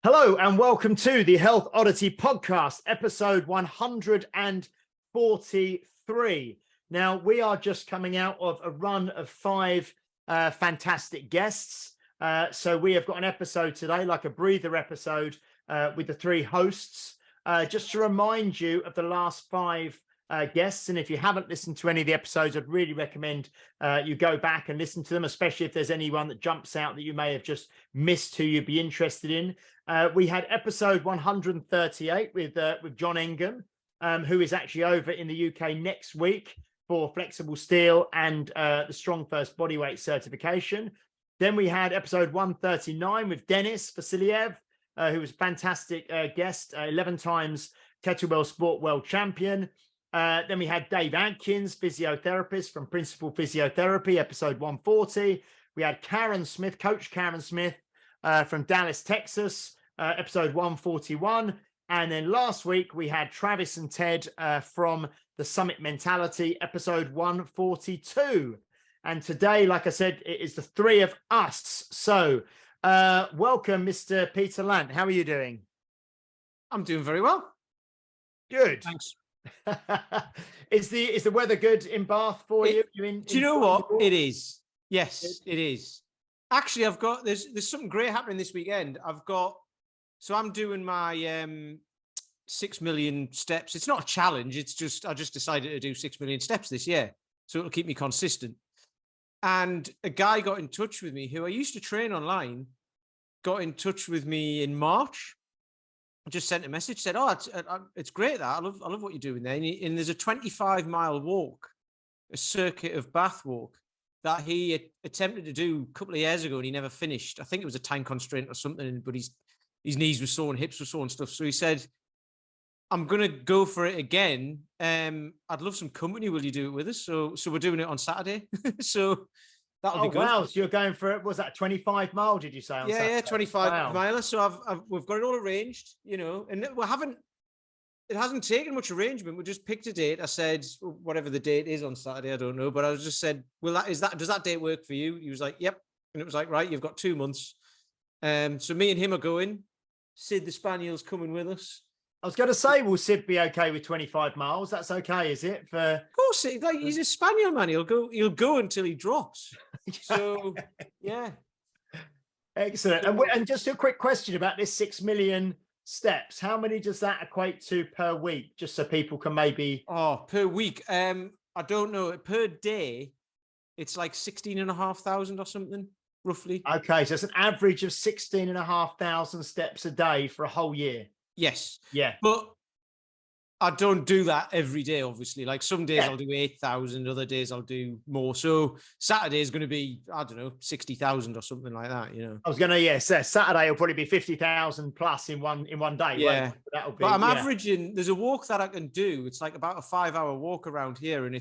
Hello and welcome to the Health Oddity Podcast, episode 143. Now, we are just coming out of a run of five fantastic guests. So we have got an episode today, like a breather episode with the three hosts. Just to remind you of the last five guests. And if you haven't listened to any of the episodes, I'd really recommend you go back and listen to them, especially if there's anyone that jumps out that you may have just missed who you'd be interested in. We had episode 138 with John Engham, who is actually over in the UK next week for flexible steel and the Strong First Bodyweight certification. Then we had episode 139 with Denis Vasiliev, who was a fantastic guest, 11 times kettlebell sport world champion. Then we had Dave Atkins, physiotherapist from Principal Physiotherapy, episode 140. We had Karen Smith, Coach Karen Smith from Dallas, Texas, episode 141. And then last week we had Travis and Ted from the Summit Mentality, episode 142. And today, like I said, it is the three of us. So welcome, Mr. Peter Lant. How are you doing? I'm doing very well. Good. Thanks. Is the weather good in Bath for you? Do you know what? It is. Yes, it is. Actually, there's something great happening this weekend. I'm doing my 6 million steps. It's not a challenge. It's just, I just decided to do 6 million steps this year. So it'll keep me consistent. And a guy got in touch with me who I used to train online, got in touch with me in March. I just sent a message, said, "Oh, it's great that I love what you're doing there." And there's a 25-mile walk, a circuit of Bath walk that he attempted to do a couple of years ago and he never finished. I think it was a time constraint or something, but his knees were sore and hips were sore and stuff. So he said, "I'm gonna go for it again. I'd love some company. Will you do it with us?" So we're doing it on Saturday. So that'll be good. Wow! So you're going for it? Was that 25 mile? Did you say? On Saturday? 25 miler. So we've got it all arranged, and it hasn't taken much arrangement. We just picked a date. I said, whatever the date is on Saturday, I don't know, but I just said, does that date work for you? He was like, "Yep," and it was like, "Right, you've got 2 months." So me and him are going. Sid the Spaniel's coming with us. I was going to say, will Sid be okay with 25 miles? That's okay, is it? Of course, he's a Spaniel man. He'll go until he drops. So yeah, excellent. And just a quick question about this 6 million steps. How many does that equate to per week? Just so people can maybe. Oh, per week. I don't know. Per day, it's like 16,500 or something, roughly. Okay, so it's an average of 16,500 steps a day for a whole year. Yes. Yeah. But I don't do that every day, obviously. Like some days I'll do 8,000, other days I'll do more. So Saturday is going to be, I don't know, 60,000 or something like that, I was going to, say Saturday will probably be 50,000 plus in one day. Yeah. That'll be, but I'm averaging, there's a walk that I can do. It's like about a 5-hour walk around here. And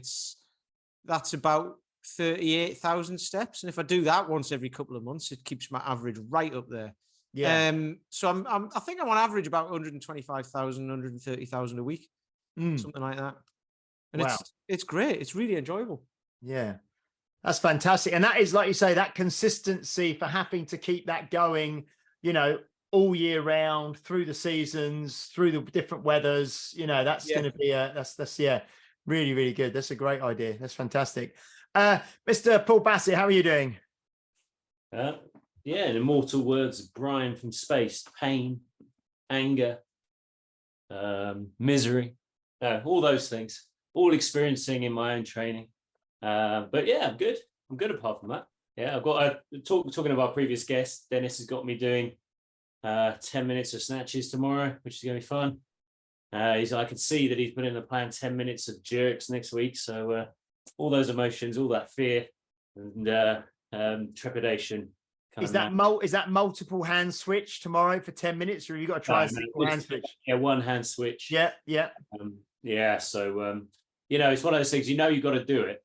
that's about 38,000 steps. And if I do that once every couple of months, it keeps my average right up there. Yeah. So I think I'm on average about 125,000, 130,000 a week, something like that. And wow. It's great. It's really enjoyable. Yeah, that's fantastic. And that is, like you say, that consistency for having to keep that going, all year round, through the seasons, through the different weathers. That's going to be that's really, really good. That's a great idea. That's fantastic. Mr. Paul Bassett, how are you doing? In immortal words of Brian from Space, pain, anger, misery, all those things, all experiencing in my own training. But yeah, I'm good. I'm good apart from that. Yeah, I've got talking of our previous guest, Dennis has got me doing 10 minutes of snatches tomorrow, which is going to be fun. I can see that he's put in the plan 10 minutes of jerks next week. So all those emotions, all that fear and trepidation. Is that multiple hand switch tomorrow for 10 minutes, or have you got to try a single hand switch? Yeah, one hand switch. Yeah. So it's one of those things. You've got to do it.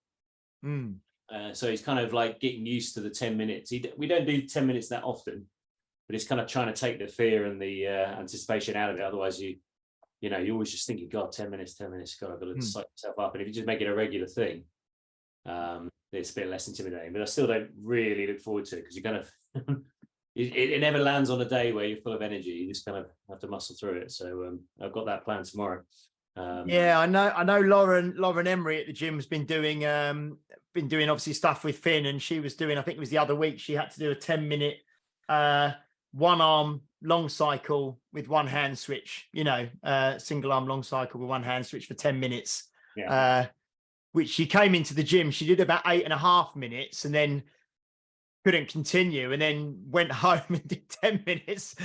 So he's kind of like getting used to the 10 minutes. We don't do 10 minutes that often, but it's kind of trying to take the fear and the anticipation out of it. Otherwise, you always just thinking, God, 10 minutes. God, I've got to psych yourself up. And if you just make it a regular thing, it's a bit less intimidating. But I still don't really look forward to it because you kind of it never lands on a day where you're full of energy. You just kind of have to muscle through it. So I've got that plan tomorrow. Yeah, I know Lauren Emery at the gym has been doing obviously stuff with Finn, and she was doing, I think it was the other week, she had to do a 10-minute one arm long cycle with one hand switch, single arm long cycle with one hand switch for 10 minutes. Yeah. Which she came into the gym, she did about 8.5 minutes and then couldn't continue, and then went home and did 10 minutes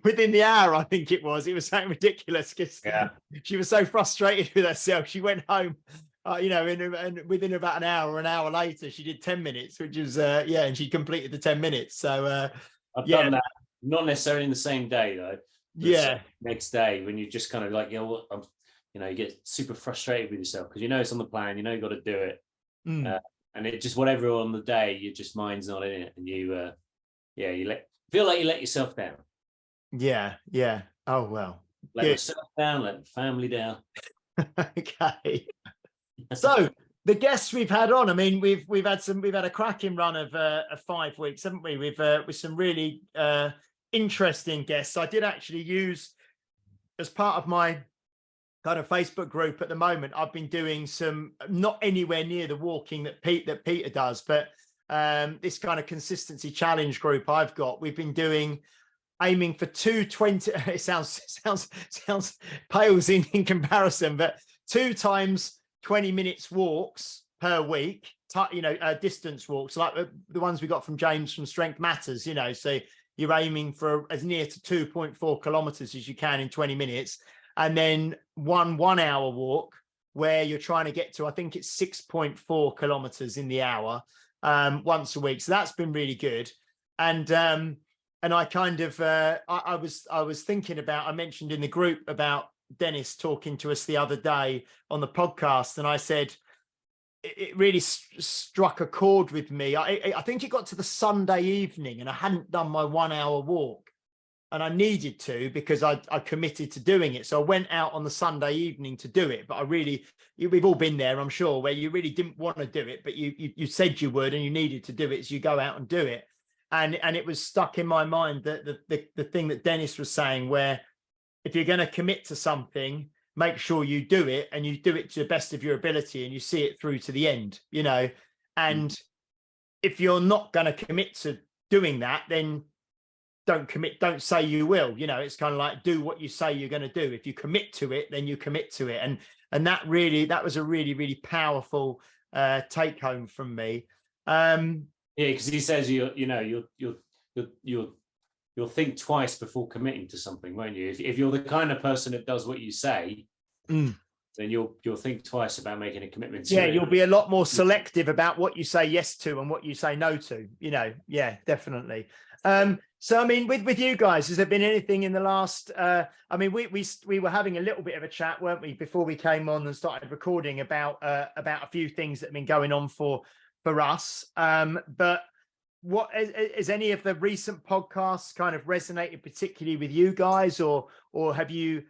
within the hour. I think it was something ridiculous because she was so frustrated with herself. She went home, and within about an hour later, she did 10 minutes, which was, and she completed the 10 minutes. So I've done that, not necessarily in the same day though. Yeah. Next day when you just kind of like, you get super frustrated with yourself because it's on the plan, you got to do it. And it just, whatever on the day, your just mind's not in it, and you feel like you let yourself down. Yeah. Oh well. Let yourself down, let the family down. Okay. So the guests we've had on, I mean, we've had a cracking run of 5 weeks, haven't we? With some really interesting guests. I did actually use, as part of my kind of Facebook group at the moment, I've been doing some, not anywhere near the walking that Peter does, but this kind of consistency challenge group I've got, we've been aiming for 220. It sounds pales in comparison, but 2 times 20 minutes walks per week, distance walks, like the ones we got from James from Strength Matters, so you're aiming for as near to 2.4 kilometers as you can in 20 minutes. And then 1 hour walk where you're trying to get to, I think it's 6.4 kilometers in the hour once a week. So that's been really good. And I kind of, I was thinking about, I mentioned in the group about Dennis talking to us the other day on the podcast. And I said, it really struck a chord with me. I think it got to the Sunday evening and I hadn't done my 1 hour walk. And I needed to, because I committed to doing it. So I went out on the Sunday evening to do it. But we've all been there, I'm sure, where you really didn't want to do it, but you said you would, and you needed to do it. So you go out and do it. And it was stuck in my mind that the thing that Dennis was saying, where if you're going to commit to something, make sure you do it, and you do it to the best of your ability, and you see it through to the end, And if you're not going to commit to doing that, then don't commit, don't say you will, it's kind of like, do what you say you're going to do. If you commit to it, then you commit to it. And that was a really, really powerful take home from me. Because he says you'll think twice before committing to something, won't you? If you're the kind of person that does what you say, then you'll think twice about making a commitment to it. You'll be a lot more selective about what you say yes to and what you say no to, definitely. So, I mean, with you guys, has there been anything in the last, we were having a little bit of a chat, weren't we, before we came on and started recording about a few things that have been going on for us. But what is any of the recent podcasts kind of resonated particularly with you guys, or have you,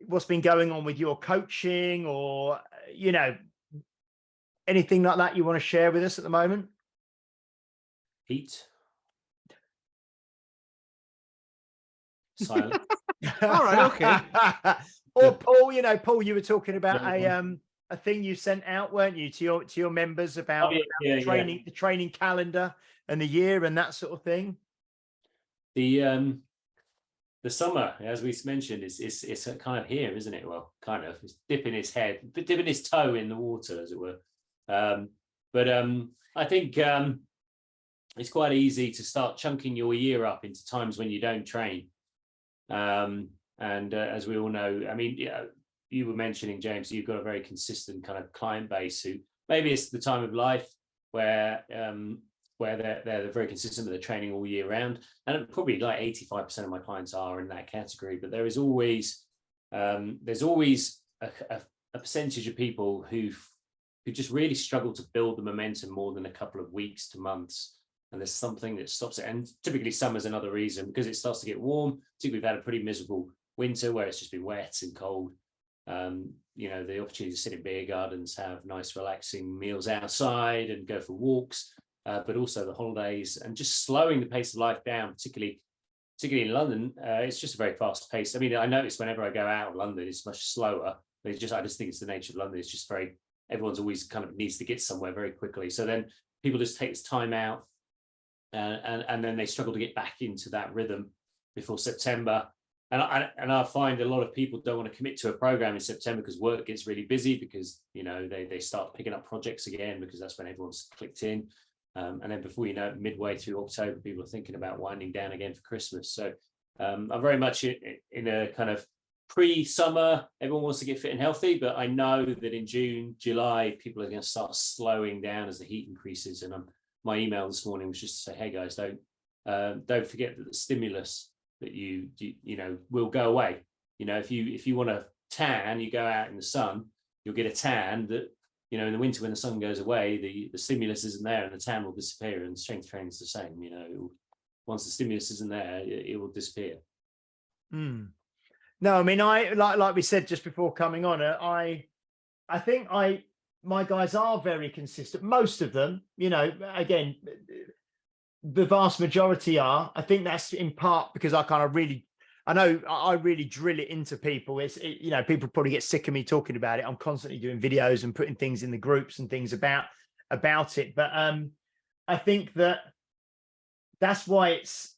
what's been going on with your coaching, or, anything like that you want to share with us at the moment? Pete? Silent. All right, okay. Or Paul, you were talking about a thing you sent out, weren't you, to your members about the training calendar and the year and that sort of thing. The summer, as we mentioned, is kind of here, isn't it? Well, kind of. It's dipping his toe in the water, as it were. But I think it's quite easy to start chunking your year up into times when you don't train. And as we all know, I mean, you were mentioning, James, you've got a very consistent kind of client base who maybe it's the time of life where they're very consistent with the training all year round. And probably like 85% of my clients are in that category, but there is always a percentage of people who just really struggle to build the momentum more than a couple of weeks to months. And there's something that stops it. And typically summer's another reason, because it starts to get warm. Particularly we've had a pretty miserable winter where it's just been wet and cold. The opportunity to sit in beer gardens, have nice relaxing meals outside and go for walks. but also the holidays and just slowing the pace of life down, particularly in London. It's just a very fast pace. I mean, I notice whenever I go out of London, it's much slower. But I just think it's the nature of London. It's just everyone's always kind of needs to get somewhere very quickly. So then people just take this time out, and then they struggle to get back into that rhythm before September. And I find a lot of people don't want to commit to a program in September because work gets really busy, because they start picking up projects again, because that's when everyone's clicked in. And then before you know it, midway through October, people are thinking about winding down again for Christmas. So I'm very much in a kind of pre-summer. Everyone wants to get fit and healthy, but I know that in June, July, people are going to start slowing down as the heat increases. And my email this morning was just to say, hey guys, don't forget that the stimulus that you will go away. If you want to tan, you go out in the sun, you'll get a tan that, in the winter when the sun goes away, the stimulus isn't there and the tan will disappear, and strength training is the same. Once the stimulus isn't there, it will disappear. No, I mean, I like we said just before coming on, I think my guys are very consistent. Most of them, again, the vast majority are. I think that's in part because I really drill it into people. People probably get sick of me talking about it. I'm constantly doing videos and putting things in the groups and things about it. But I think that's why it's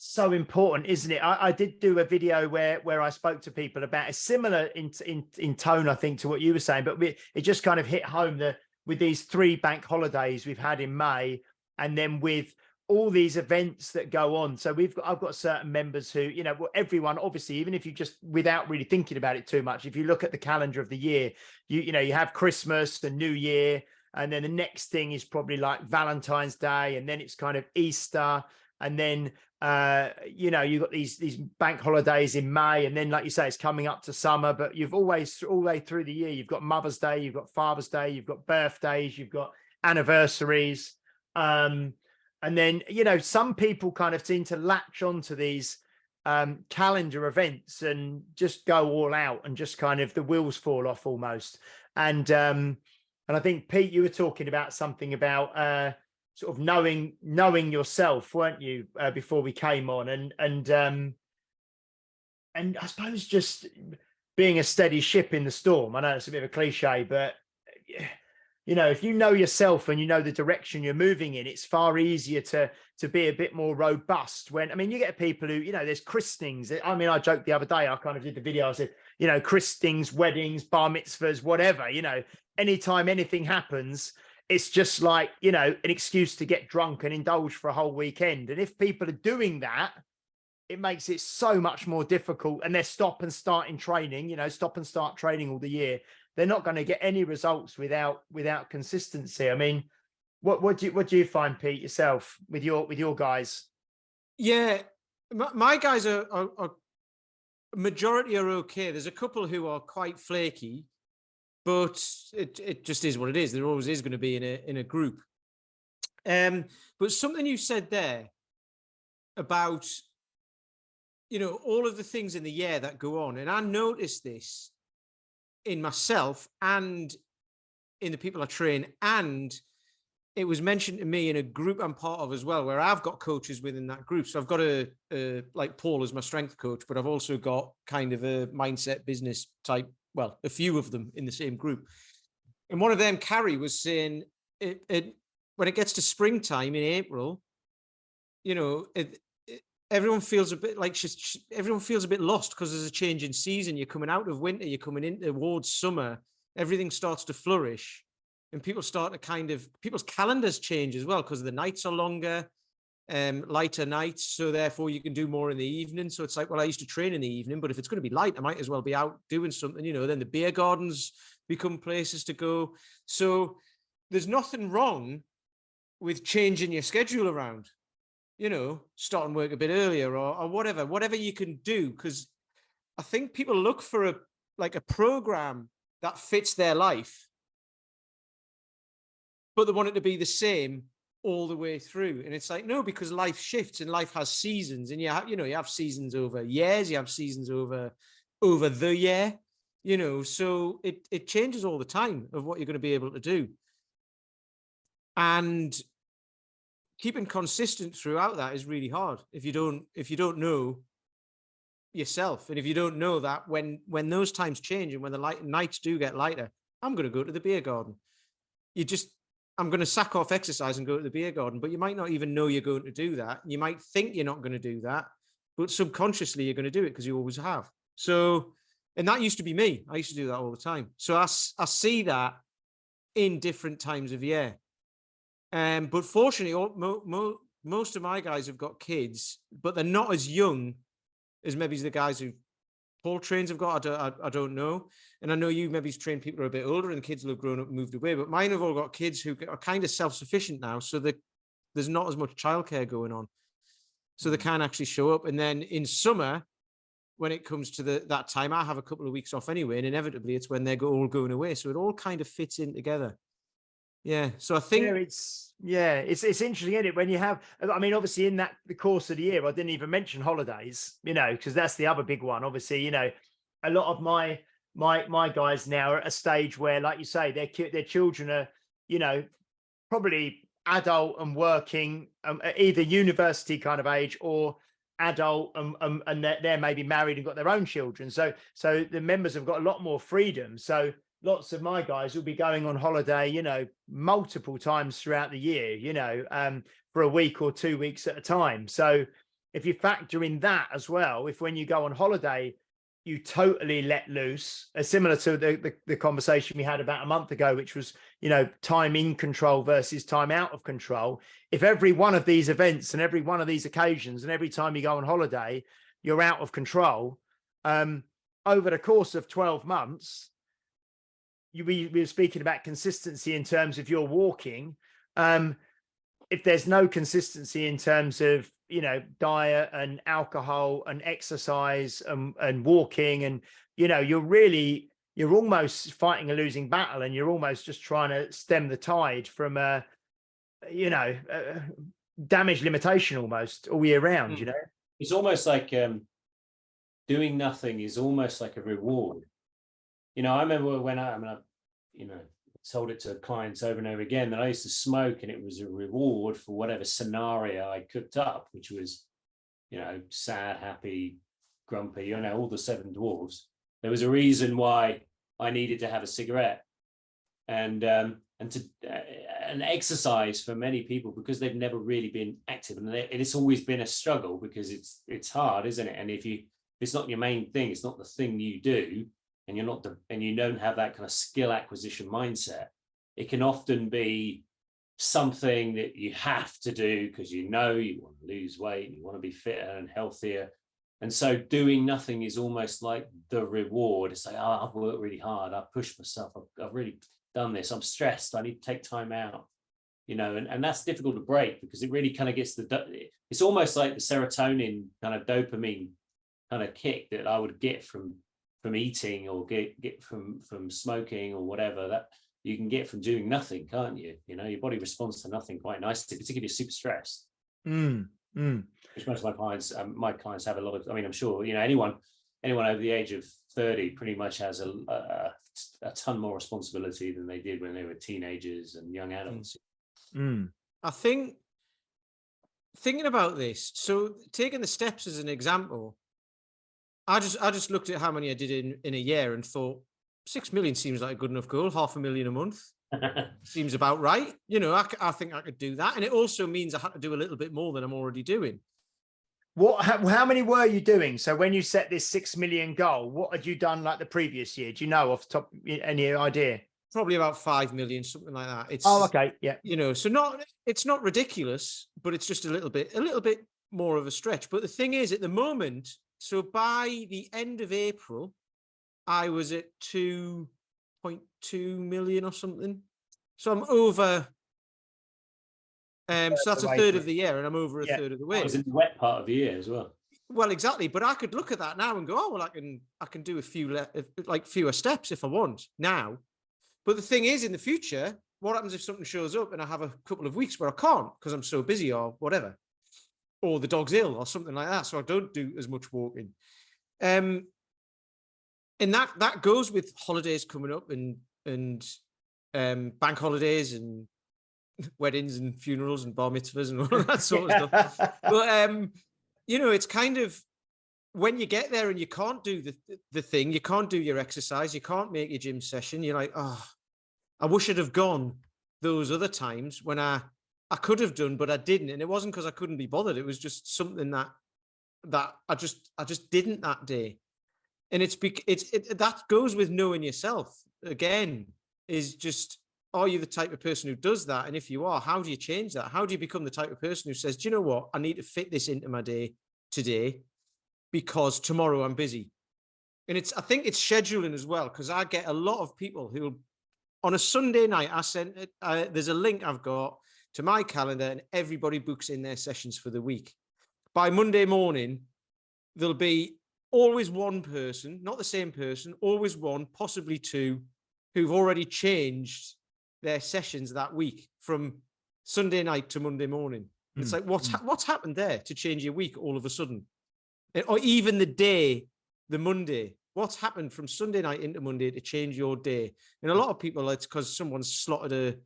so important, isn't it? I did do a video where I spoke to people about it, similar in tone, I think, to what you were saying, but it just kind of hit home with these 3 bank holidays we've had in May, and then with all these events that go on. So I've got certain members who, everyone, obviously, even if you just, without really thinking about it too much, if you look at the calendar of the year, you have Christmas, the New Year, and then the next thing is probably like Valentine's Day, and then it's kind of Easter, and then you've got these bank holidays in May, and then, like you say, it's coming up to summer. But you've always, all the way through the year, you've got Mother's Day, you've got Father's Day, you've got birthdays, you've got anniversaries, and then some people kind of seem to latch onto these calendar events and just go all out, and just kind of the wheels fall off almost. And I think, Pete, you were talking about something about sort of knowing yourself, weren't you, before we came on, and I suppose just being a steady ship in the storm. I know it's a bit of a cliche, but if you know yourself and you know the direction you're moving in, it's far easier to be a bit more robust. When, I mean, you get people who, there's christenings. I mean, I joked the other day, I kind of did the video, I said, christenings, weddings, bar mitzvahs, whatever, anytime anything happens, it's just like, an excuse to get drunk and indulge for a whole weekend. And if people are doing that, it makes it so much more difficult. And they're stop and start training all the year. They're not going to get any results without consistency. I mean, what do you find, Pete, yourself with your guys? Yeah, my guys are majority are okay. There's a couple who are quite flaky, but it just is what it is. There always is going to be in a group. But something you said there about, all of the things in the year that go on, and I noticed this in myself and in the people I train, and it was mentioned to me in a group I'm part of as well, where I've got coaches within that group. So I've got a like Paul as my strength coach, but I've also got kind of a mindset business type, well, a few of them in the same group. And one of them, Carrie, was saying when it gets to springtime in April, everyone feels a bit like everyone feels a bit lost because there's a change in season. You're coming out of winter, you're coming in towards summer, everything starts to flourish, and people start to people's calendars change as well, because the nights are longer, lighter nights. So therefore you can do more in the evening. So it's like, well, I used to train in the evening, but if it's going to be light, I might as well be out doing something, then the beer gardens become places to go. So there's nothing wrong with changing your schedule around. Starting work a bit earlier or whatever you can do. Because I think people look for a program that fits their life, but they want it to be the same all the way through. And it's like, no, because life shifts and life has seasons, and you have seasons over years, you have seasons over the year, so it changes all the time of what you're going to be able to do. And keeping consistent throughout that is really hard if you don't know yourself, and if you don't know that when those times change and when the nights do get lighter, I'm going to go to the beer garden. I'm going to sack off exercise and go to the beer garden, but you might not even know you're going to do that. You might think you're not going to do that, but subconsciously you're going to do it because you always have. So, and that used to be me. I used to do that all the time. So I see that in different times of year. But fortunately, most of my guys have got kids, but they're not as young as maybe the guys who Paul trains have got. I don't know. And I know you maybe train people who are a bit older and the kids will have grown up and moved away, but mine have all got kids who are kind of self-sufficient now. So there's not as much childcare going on. So they can actually show up. And then in summer, when it comes to that time, I have a couple of weeks off anyway, and inevitably it's when they're all going away. So it all kind of fits in together. Yeah. So I think it's interesting, isn't it? When you have, I mean, obviously in the course of the year, I didn't even mention holidays, because that's the other big one. Obviously, a lot of my guys now are at a stage where, like you say, their children are, probably adult and working, either university kind of age or adult, and they're maybe married and got their own children. So the members have got a lot more freedom. So lots of my guys will be going on holiday, multiple times throughout the year, for a week or 2 weeks at a time. So if you factor in that as well, if when you go on holiday, you totally let loose, similar to the conversation we had about a month ago, which was, time in control versus time out of control. If every one of these events and every one of these occasions and every time you go on holiday, you're out of control, over the course of 12 months, we were speaking about consistency in terms of your walking. If there's no consistency in terms of, diet and alcohol and exercise and walking, and, you're almost fighting a losing battle, and you're almost just trying to stem the tide from damage limitation almost all year round, It's almost like doing nothing is almost like a reward. I remember when I told it to clients over and over again that I used to smoke, and it was a reward for whatever scenario I cooked up, which was, sad, happy, grumpy, all the 7 dwarfs. There was a reason why I needed to have a cigarette, and exercise for many people, because they've never really been active, and it's always been a struggle because it's hard, isn't it? And if it's not your main thing, it's not the thing you do, and you don't have that kind of skill acquisition mindset, it can often be something that you have to do because you want to lose weight, you want to be fitter and healthier. And so doing nothing is almost like the reward. It's like, oh, I've worked really hard, I've pushed myself, I've really done this, I'm stressed, I need to take time out, and that's difficult to break, because it really kind of gets it's almost like the serotonin kind of dopamine kind of kick that I would get from eating, or get from smoking, or whatever, that you can get from doing nothing, can't you? Your body responds to nothing quite nicely, particularly if you're super stressed. Which most of my clients have a lot of. I mean, I'm sure anyone over the age of 30 pretty much has a ton more responsibility than they did when they were teenagers and young adults. I think, thinking about this, so taking the steps as an example, I just looked at how many I did in a year and thought 6 million seems like a good enough goal. 500,000 a month seems about right. I think I could do that. And it also means I had to do a little bit more than I'm already doing. How many were you doing? So when you set this 6 million goal, what had you done like the previous year? Do you know off the top, any idea? Probably about 5 million, something like that. It's, okay. Yeah. So it's not ridiculous, but it's just a little bit more of a stretch. But the thing is, at the moment, so by the end of April, I was at 2.2 million or something. So I'm over. So that's a third of the year, and I'm over a third of the way. It was in the wet part of the year as well. Well, exactly. But I could look at that now and go, oh, well, I can do a few fewer steps if I want now. But the thing is, in the future, what happens if something shows up and I have a couple of weeks where I can't because I'm so busy or whatever, or the dog's ill or something like that, so I don't do as much walking. And that goes with holidays coming up and bank holidays and weddings and funerals and bar mitzvahs and all that sort of stuff. But it's kind of, when you get there and you can't do the thing, you can't do your exercise, you can't make your gym session, you're like, oh, I wish I'd have gone those other times when I could have done, but I didn't. And it wasn't because I couldn't be bothered. It was just something that I just didn't that day. And that goes with knowing yourself again, is just, are you the type of person who does that? And if you are, how do you change that? How do you become the type of person who says, do you know what? I need to fit this into my day today because tomorrow I'm busy. And I think it's scheduling as well, because I get a lot of people who, on a Sunday night, there's a link I've got to my calendar and everybody books in their sessions for the week. By Monday morning, there'll be always one person, not the same person, always one, possibly two, who've already changed their sessions that week from Sunday night to Monday morning. It's like, what's happened there to change your week all of a sudden? Or even the Monday, what's happened from Sunday night into Monday to change your day? And a lot of people, it's because someone's slotted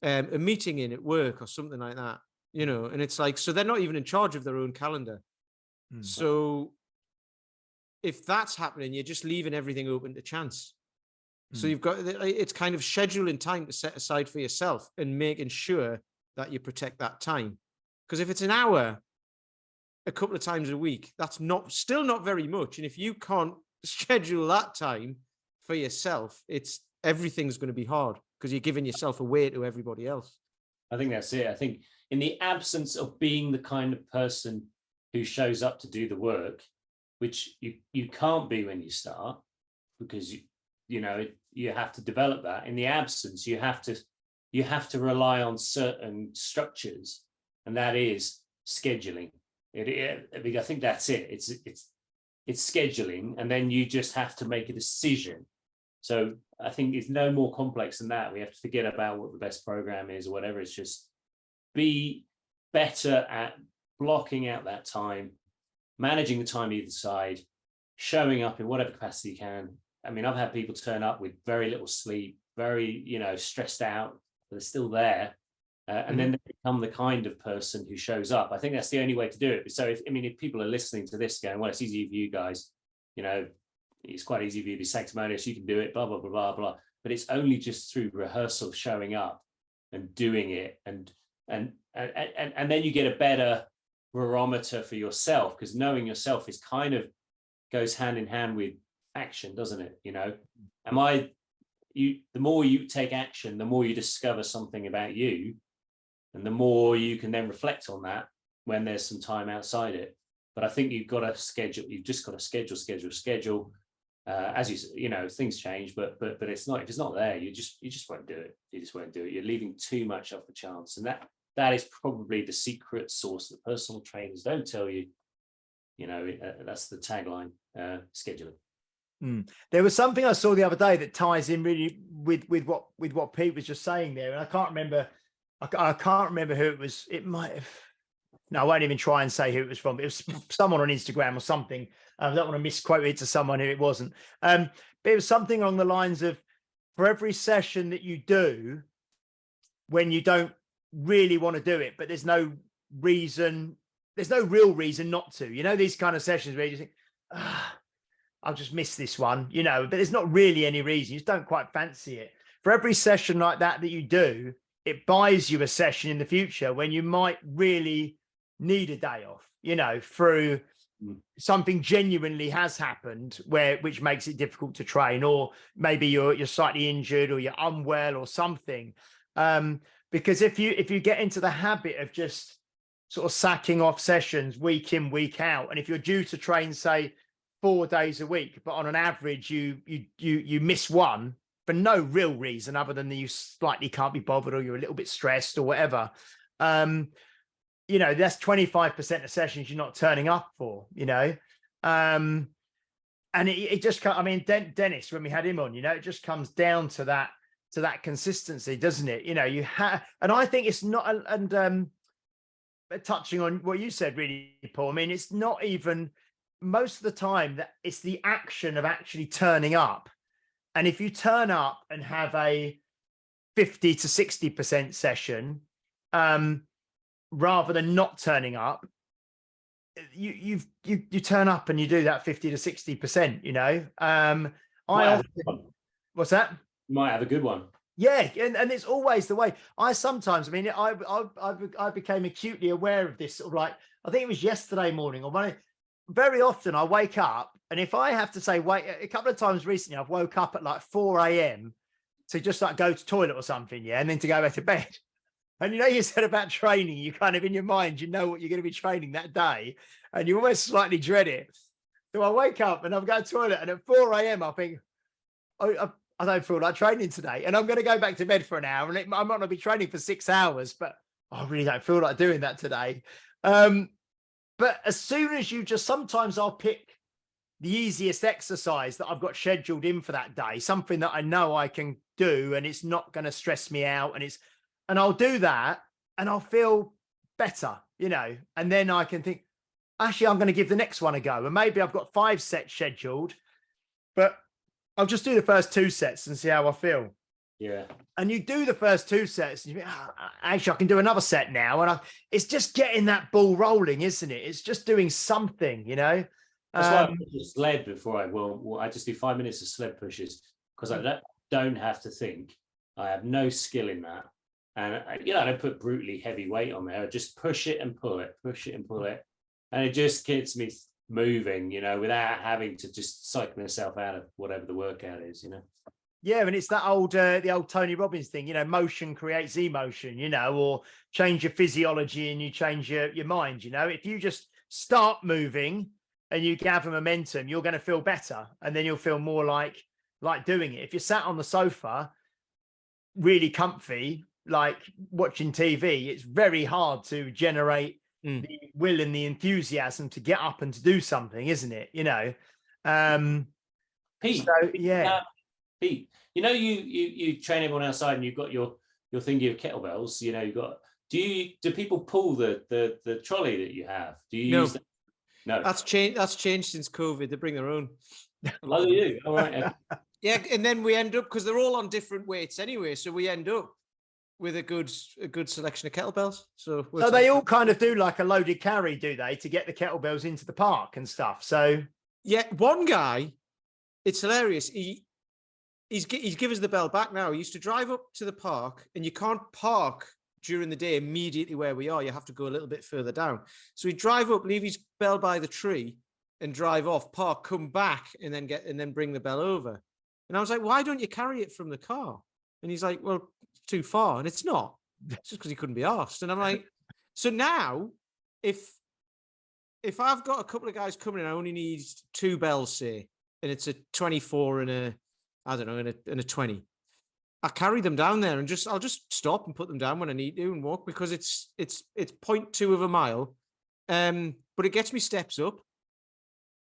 a meeting in at work or something like that, and it's like, so they're not even in charge of their own calendar. So if that's happening, you're just leaving everything open to chance. So it's kind of scheduling time to set aside for yourself and making sure that you protect that time. Because if it's an hour a couple of times a week, that's still not very much. And if you can't schedule that time for yourself, everything's going to be hard, because you're giving yourself away to everybody else. I think that's it. I think in the absence of being the kind of person who shows up to do the work, which you can't be when you start, because you have to develop that. In the absence, you have to rely on certain structures, and that is scheduling. I think that's it. It's scheduling, and then you just have to make a decision. So I think it's no more complex than that. We have to forget about what the best program is or whatever. It's just be better at blocking out that time, managing the time either side, showing up in whatever capacity you can. I mean, I've had people turn up with very little sleep, very, stressed out, but they're still there. And then they become the kind of person who shows up. I think that's the only way to do it. So if people are listening to this going, well, it's easy for you guys, it's quite easy for you to be sanctimonious, you can do it, blah, blah, blah, blah, blah. But it's only just through rehearsal, showing up and doing it. And then you get a better barometer for yourself, because knowing yourself goes hand in hand with action, doesn't it? The more you take action, the more you discover something about you, and the more you can then reflect on that when there's some time outside it. But I think you've just got to schedule. As things change, but if it's not there, you just won't do it. You just won't do it. You're leaving too much up for chance, and that is probably the secret sauce that personal trainers don't tell you. That's the tagline: scheduling. There was something I saw the other day that ties in really with what Pete was just saying there, and I can't remember who it was. It might have. No, I won't even try and say who it was from. It was someone on Instagram or something. I don't want to misquote it to someone who it wasn't. But it was something along the lines of, for every session that you do when you don't really want to do it, but there's no real reason not to. These kind of sessions where you just think, I'll just miss this one, but there's not really any reason. You just don't quite fancy it. For every session like that you do, it buys you a session in the future when you might really need a day off, through something genuinely has happened which makes it difficult to train, or maybe you're slightly injured or you're unwell or something. Because if you get into the habit of just sort of sacking off sessions week in, week out, and if you're due to train, say, 4 days a week, but on an average you miss one for no real reason other than that you slightly can't be bothered or you're a little bit stressed or whatever, that's 25% of sessions you're not turning up for, and it just, Dennis, when we had him on, it just comes down to that consistency, doesn't it? You have, and I think it's not, and touching on what you said, really, Paul, it's not even most of the time that it's the action of actually turning up. And if you turn up and have a 50 to 60% session, rather than not turning up, you turn up and you do that 50 to 60%, what's that? You might have a good one. Yeah, and it's always the way. I became acutely aware of this, sort of like, I think it was yesterday morning, or very often I wake up, and if I have to say wait, a couple of times recently I've woke up at like 4 a.m. to just like go to toilet or something, and then to go back to bed. And you said about training, you kind of in your mind, what you're going to be training that day, and you almost slightly dread it. So I wake up and I'm going to the toilet, and at 4 a.m. I think, oh, I don't feel like training today, and I'm going to go back to bed for an hour, and I might not be training for 6 hours, but I really don't feel like doing that today. But as soon as sometimes I'll pick the easiest exercise that I've got scheduled in for that day, something that I know I can do and it's not going to stress me out, and I'll do that and I'll feel better, and then I can think, actually, I'm going to give the next one a go. And maybe I've got 5 sets scheduled, but I'll just do the first 2 sets and see how I feel. Yeah. And you do the first 2 sets, and you think, actually, I can do another set now. And it's just getting that ball rolling, isn't it? It's just doing something, That's why I push a sled before I just do 5 minutes of sled pushes, because I don't have to think. I have no skill in that. And, I don't put brutally heavy weight on there. I just push it and pull it, push it and pull it. And it just gets me moving, without having to just psych myself out of whatever the workout is, Yeah, and it's that the old Tony Robbins thing, motion creates emotion, or change your physiology and you change your mind, If you just start moving and you gather momentum, you're going to feel better, and then you'll feel more like doing it. If you're sat on the sofa, really comfy, like watching TV, it's very hard to generate the will and the enthusiasm to get up and to do something, isn't it? Pete, so, yeah. Pete, you train everyone outside, and you've got your thingy of kettlebells. You've got. Do people pull the trolley that you have? Do you use that? No, that's changed since COVID. They bring their own. Oh, you do? All right. Yeah, and then we end up, because they're all on different weights anyway, so we end up with a good selection of kettlebells. So they all kind of do like a loaded carry, do they, to get the kettlebells into the park and stuff? So yeah, one guy, it's hilarious. He's give us the bell back now. He used to drive up to the park, and you can't park during the day immediately where we are. You have to go a little bit further down. So he'd drive up, leave his bell by the tree, and drive off, park, come back, and then bring the bell over. And I was like, why don't you carry it from the car? And he's like, well, it's too far. And it's not. It's just because he couldn't be asked. And I'm like, so now, if I've got a couple of guys coming in, I only need 2 bells, say, and it's a 24 and a 20. I carry them down there, and I'll just stop and put them down when I need to and walk, because it's 0.2 of a mile. But it gets me steps up.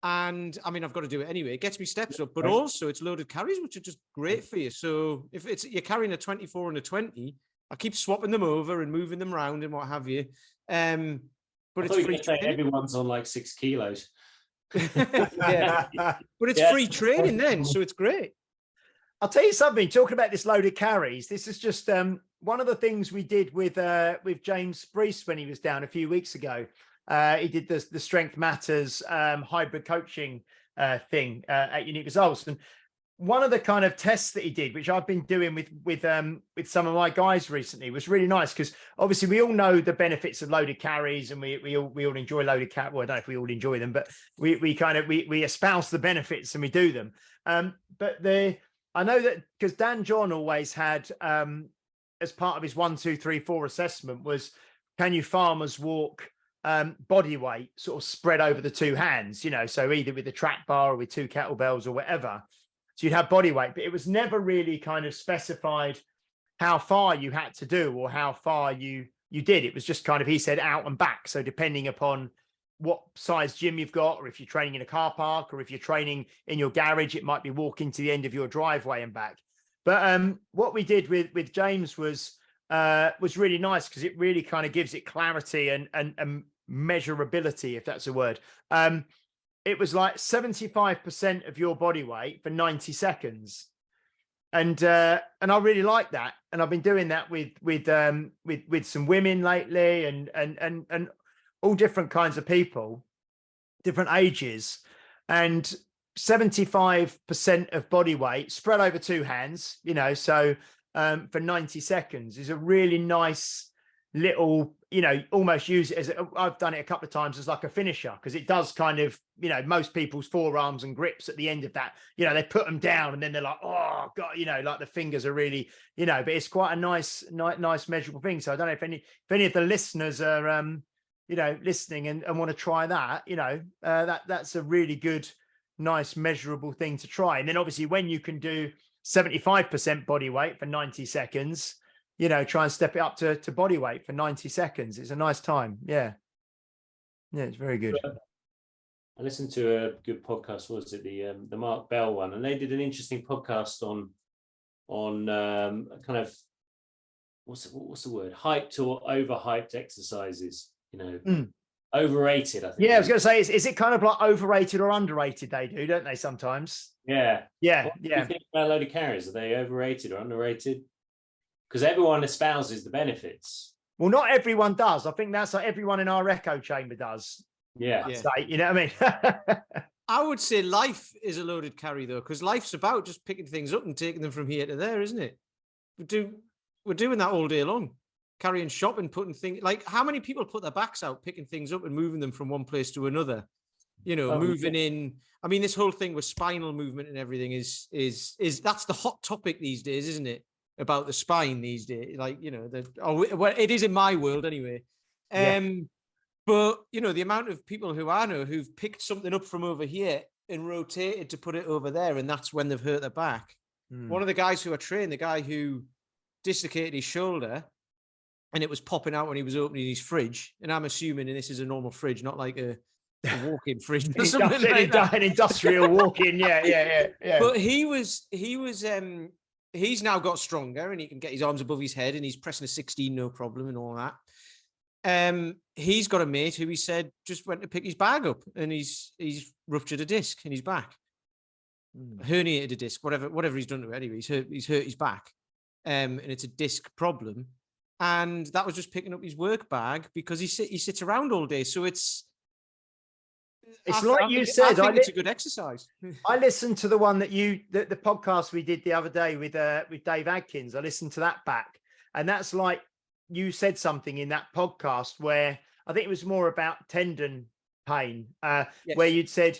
And I mean, I've got to do it anyway. It gets me steps up, but also it's loaded carries, which are just great for you. So if you're carrying a 24 and a 20, I keep swapping them over and moving them around and what have you. But it's free training. Everyone's on like 6 kilos. Yeah. But it's free training then, so it's great. I'll tell you something, talking about this loaded carries, this is just one of the things we did with James Brees when he was down a few weeks ago. He did the Strength Matters hybrid coaching thing at Unique Results. And one of the kind of tests that he did, which I've been doing with some of my guys recently, was really nice, because obviously we all know the benefits of loaded carries, and we all enjoy loaded carries. Well, I don't know if we all enjoy them, but we espouse the benefits and we do them. But I know that because Dan John always had, as part of his 1, 2, 3, 4 assessment, was, can you farmers walk body weight sort of spread over the 2 hands, so either with the track bar or with 2 kettlebells or whatever. So you'd have body weight, but it was never really kind of specified how far you had to do or how far you did. It was just kind of, he said, out and back. So depending upon what size gym you've got, or if you're training in a car park, or if you're training in your garage, it might be walking to the end of your driveway and back. But what we did with James was really nice, because it really kind of gives it clarity and measurability, if that's a word. It was like 75% of your body weight for 90 seconds. and I really like that, and I've been doing that with some women lately, and all different kinds of people, different ages, and 75% of body weight spread over two hands, you know, so for 90 seconds is a really nice little, you know, almost use it as I've done it a couple of times as like a finisher, because it does kind of, you know, most people's forearms and grips at the end of that, you know, they put them down and then they're like, oh god, you know, like the fingers are really, you know, but it's quite a nice measurable thing. So I don't know if any of the listeners are you know, listening and want to try that, you know, that's a really good, nice measurable thing to try. And then obviously when you can do 75% body weight for 90 seconds, you know, try and step it up to body weight for 90 seconds. It's a nice time. Yeah. Yeah, it's very good. I listened to a good podcast. What was it? The Mark Bell one, and they did an interesting podcast on kind of what's the word? Hyped or overhyped exercises. You know, overrated. I think. Yeah, I was going to say, is it kind of like overrated or underrated? They do, don't they? Sometimes. Yeah. Yeah. What do you think about loaded carries? Are they overrated or underrated? Because everyone espouses the benefits. Well, not everyone does. I think that's like everyone in our echo chamber does. Yeah. Say, you know what I mean? I would say life is a loaded carry though, because life's about just picking things up and taking them from here to there, isn't it? We're doing that all day long, carrying shopping, putting things, like how many people put their backs out, picking things up and moving them from one place to another, you know, moving in. I mean, this whole thing with spinal movement and everything is that's the hot topic these days, isn't it? About the spine these days, like, you know, well, it is in my world anyway. But you know, the amount of people who I know who've picked something up from over here and rotated to put it over there, and that's when they've hurt their back. One of the guys who I trained, the guy who dislocated his shoulder and it was popping out when he was opening his fridge, and I'm assuming, and this is a normal fridge, not like a walk-in fridge or something like that. An industrial walk-in, yeah. But he's now got stronger and he can get his arms above his head and he's pressing a 16 no problem and all that. He's got a mate who he said just went to pick his bag up and he's ruptured a disc in his back, herniated a disc, whatever he's done to it. Anyway, he's hurt his back, and it's a disc problem. And that was just picking up his work bag because he sits around all day. So it's like you said. I think it's a good exercise. I listened to the one that the podcast we did the other day with Dave Adkins. I listened to that back, and that's like you said something in that podcast where I think it was more about tendon pain, yes. Where you'd said,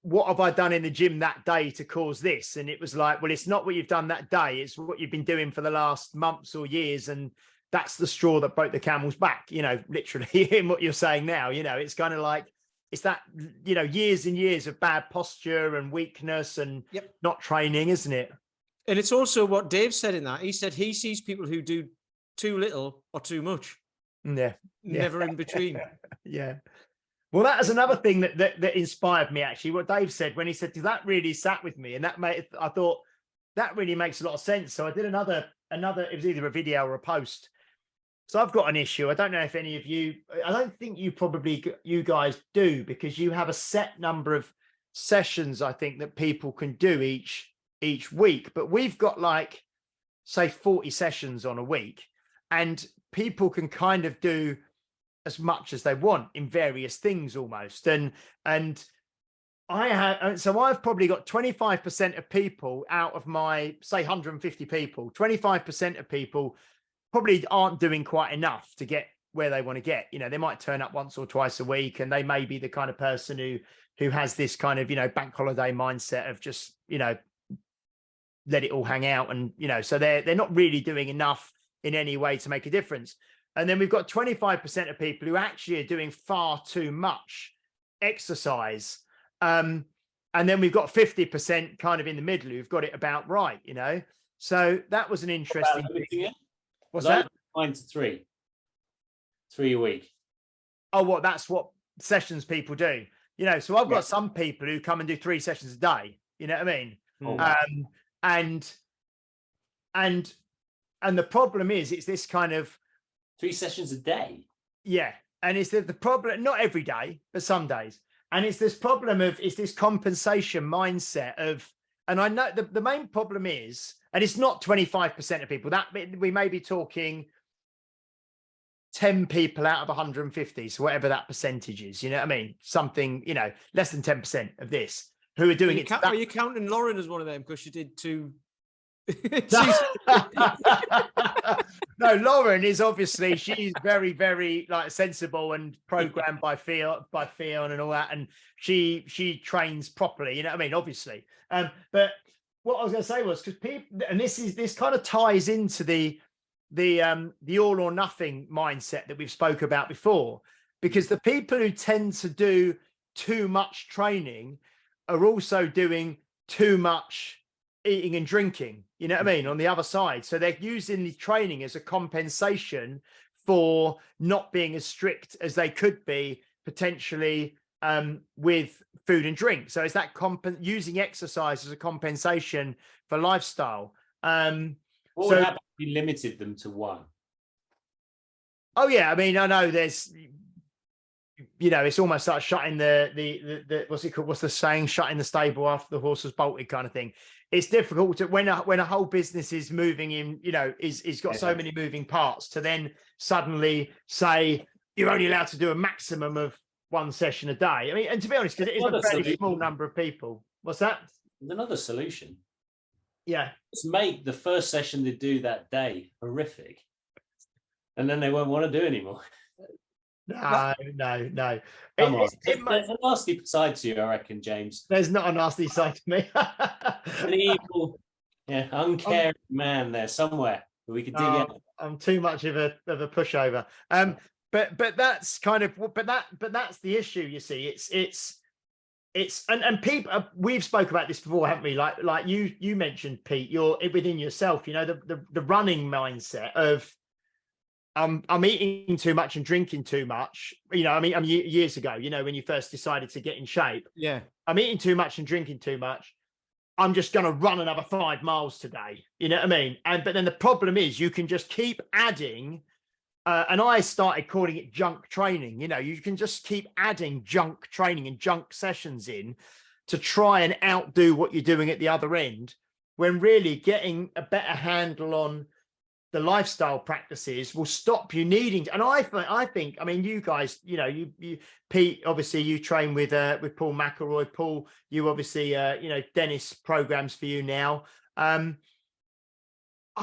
what have I done in the gym that day to cause this? And it was like, well, it's not what you've done that day. It's what you've been doing for the last months or years. And that's the straw that broke the camel's back, you know, literally in what you're saying now. You know, it's kind of like, it's that, you know, years and years of bad posture and weakness and not training, isn't it? And it's also what Dave said in that. He said he sees people who do too little or too much. Yeah. Never in between. Yeah. Well, that is another thing that inspired me, actually, what Dave said when he said, that really sat with me. And that I thought that really makes a lot of sense. So I did another, it was either a video or a post. So I've got an issue. I don't know if any of you, I don't think you guys do, because you have a set number of sessions, I think, that people can do each week. But we've got like, say 40 sessions on a week, and people can kind of do as much as they want in various things almost. And I've probably got 25% of people out of my, say 150 people, 25% of people probably aren't doing quite enough to get where they want to get. You know, they might turn up once or twice a week, and they may be the kind of person who has this kind of, you know, bank holiday mindset of just, you know, let it all hang out. And, you know, so they're not really doing enough in any way to make a difference. And then we've got 25% of people who actually are doing far too much exercise. And then we've got 50% kind of in the middle who've got it about right, you know. So that was an interesting thing. What's that? Mine to three a week. Oh, what? That's what sessions people do. You know, so I've got some people who come and do 3 sessions a day. You know what I mean? Oh. And the problem is, it's this kind of 3 sessions a day. Yeah. And it's the problem, not every day, but some days. And it's this problem of, it's this compensation mindset of, And I know the main problem is, and it's not 25% of people, that we may be talking 10 people out of 150. So whatever that percentage is, you know what I mean? Something, you know, less than 10% of this who are doing it. Are you counting Lauren as one of them because she did two? No, Lauren is obviously, she's very, very like sensible and programmed by Fion and all that, and she trains properly, you know what I mean, obviously. But what I was going to say was, because people, and this kind of ties into the all or nothing mindset that we've spoke about before, because the people who tend to do too much training are also doing too much eating and drinking, you know what I mean, on the other side. So they're using the training as a compensation for not being as strict as they could be potentially with food and drink. So it's that using exercise as a compensation for lifestyle. What would happen if you limited them to one? Oh yeah, I mean, I know there's, you know, it's almost like shutting the what's it called? What's the saying? Shutting the stable after the horse has bolted, kind of thing. It's difficult to when a whole business is moving in, you know, is got so many moving parts, to then suddenly say you're only allowed to do a maximum of one session a day. I mean, and to be honest, because it is a fairly small number of people. What's that? There's another solution. Yeah. Let's make the first session they do that day horrific, and then they won't want to do anymore. No. Come on. There's a nasty side to you, I reckon, James. There's not a nasty side to me. An evil, uncaring man there somewhere that we could dig out. I'm too much of a pushover. But that's kind of, but that's the issue. You see, it's and people, we've spoke about this before, haven't we? Like you mentioned, Pete, you're within yourself. You know, the running mindset of I'm eating too much and drinking too much. You know, I mean, years ago, you know, when you first decided to get in shape. Yeah. I'm eating too much and drinking too much. I'm just going to run another 5 miles today. You know what I mean? But then the problem is you can just keep adding. And I started calling it junk training. You know, you can just keep adding junk training and junk sessions in to try and outdo what you're doing at the other end, when really getting a better handle on the lifestyle practices will stop you needing to. And I think, I mean, you guys, you know, you Pete, obviously you train with Paul McElroy. Paul, you obviously, you know, Dennis programs for you now. I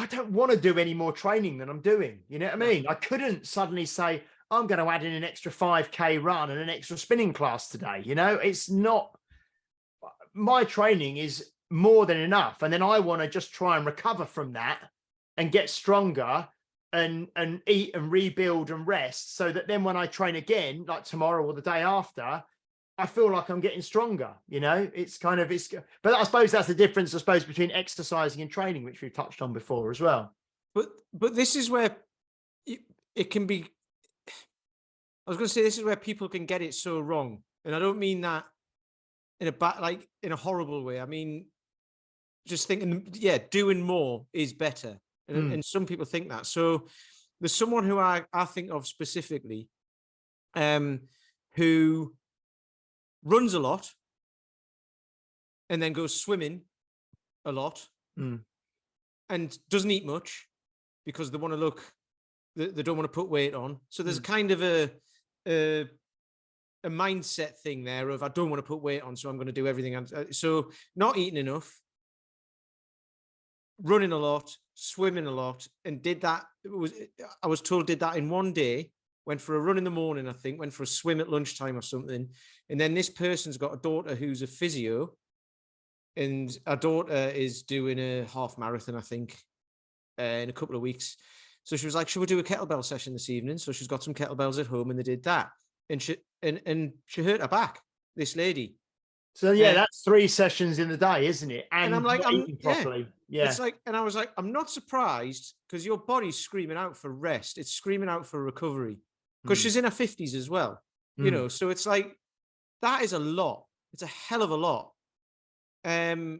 don't want to do any more training than I'm doing. You know what I mean? I couldn't suddenly say, I'm going to add in an extra 5K run and an extra spinning class today. You know, it's not, my training is more than enough. And then I want to just try and recover from that and get stronger and eat and rebuild and rest, so that then when I train again, like tomorrow or the day after, I feel like I'm getting stronger. You know, but I suppose that's the difference, I suppose, between exercising and training, which we've touched on before as well. But this is where it can be, I was going to say, this is where people can get it so wrong. And I don't mean that in a horrible way. I mean, just thinking, doing more is better. And some people think that. So there's someone who I think of specifically, who runs a lot and then goes swimming a lot and doesn't eat much because they want to they don't want to put weight on. So there's kind of a mindset thing there of, I don't want to put weight on, so I'm going to do everything. So not eating enough, running a lot, swimming a lot, and did that. I was told did that in one day. Went for a run in the morning, I think, went for a swim at lunchtime or something. And then this person's got a daughter who's a physio, and our daughter is doing a half marathon, I think, in a couple of weeks. So she was like, should we do a kettlebell session this evening? So she's got some kettlebells at home, and they did that. And she hurt her back, this lady. So that's 3 sessions in the day, isn't it? And I'm like, eating properly. Yeah. It's like, and I was like, I'm not surprised, because your body's screaming out for rest. It's screaming out for recovery, because she's in her 50s as well, you know? So it's like, that is a lot. It's a hell of a lot. But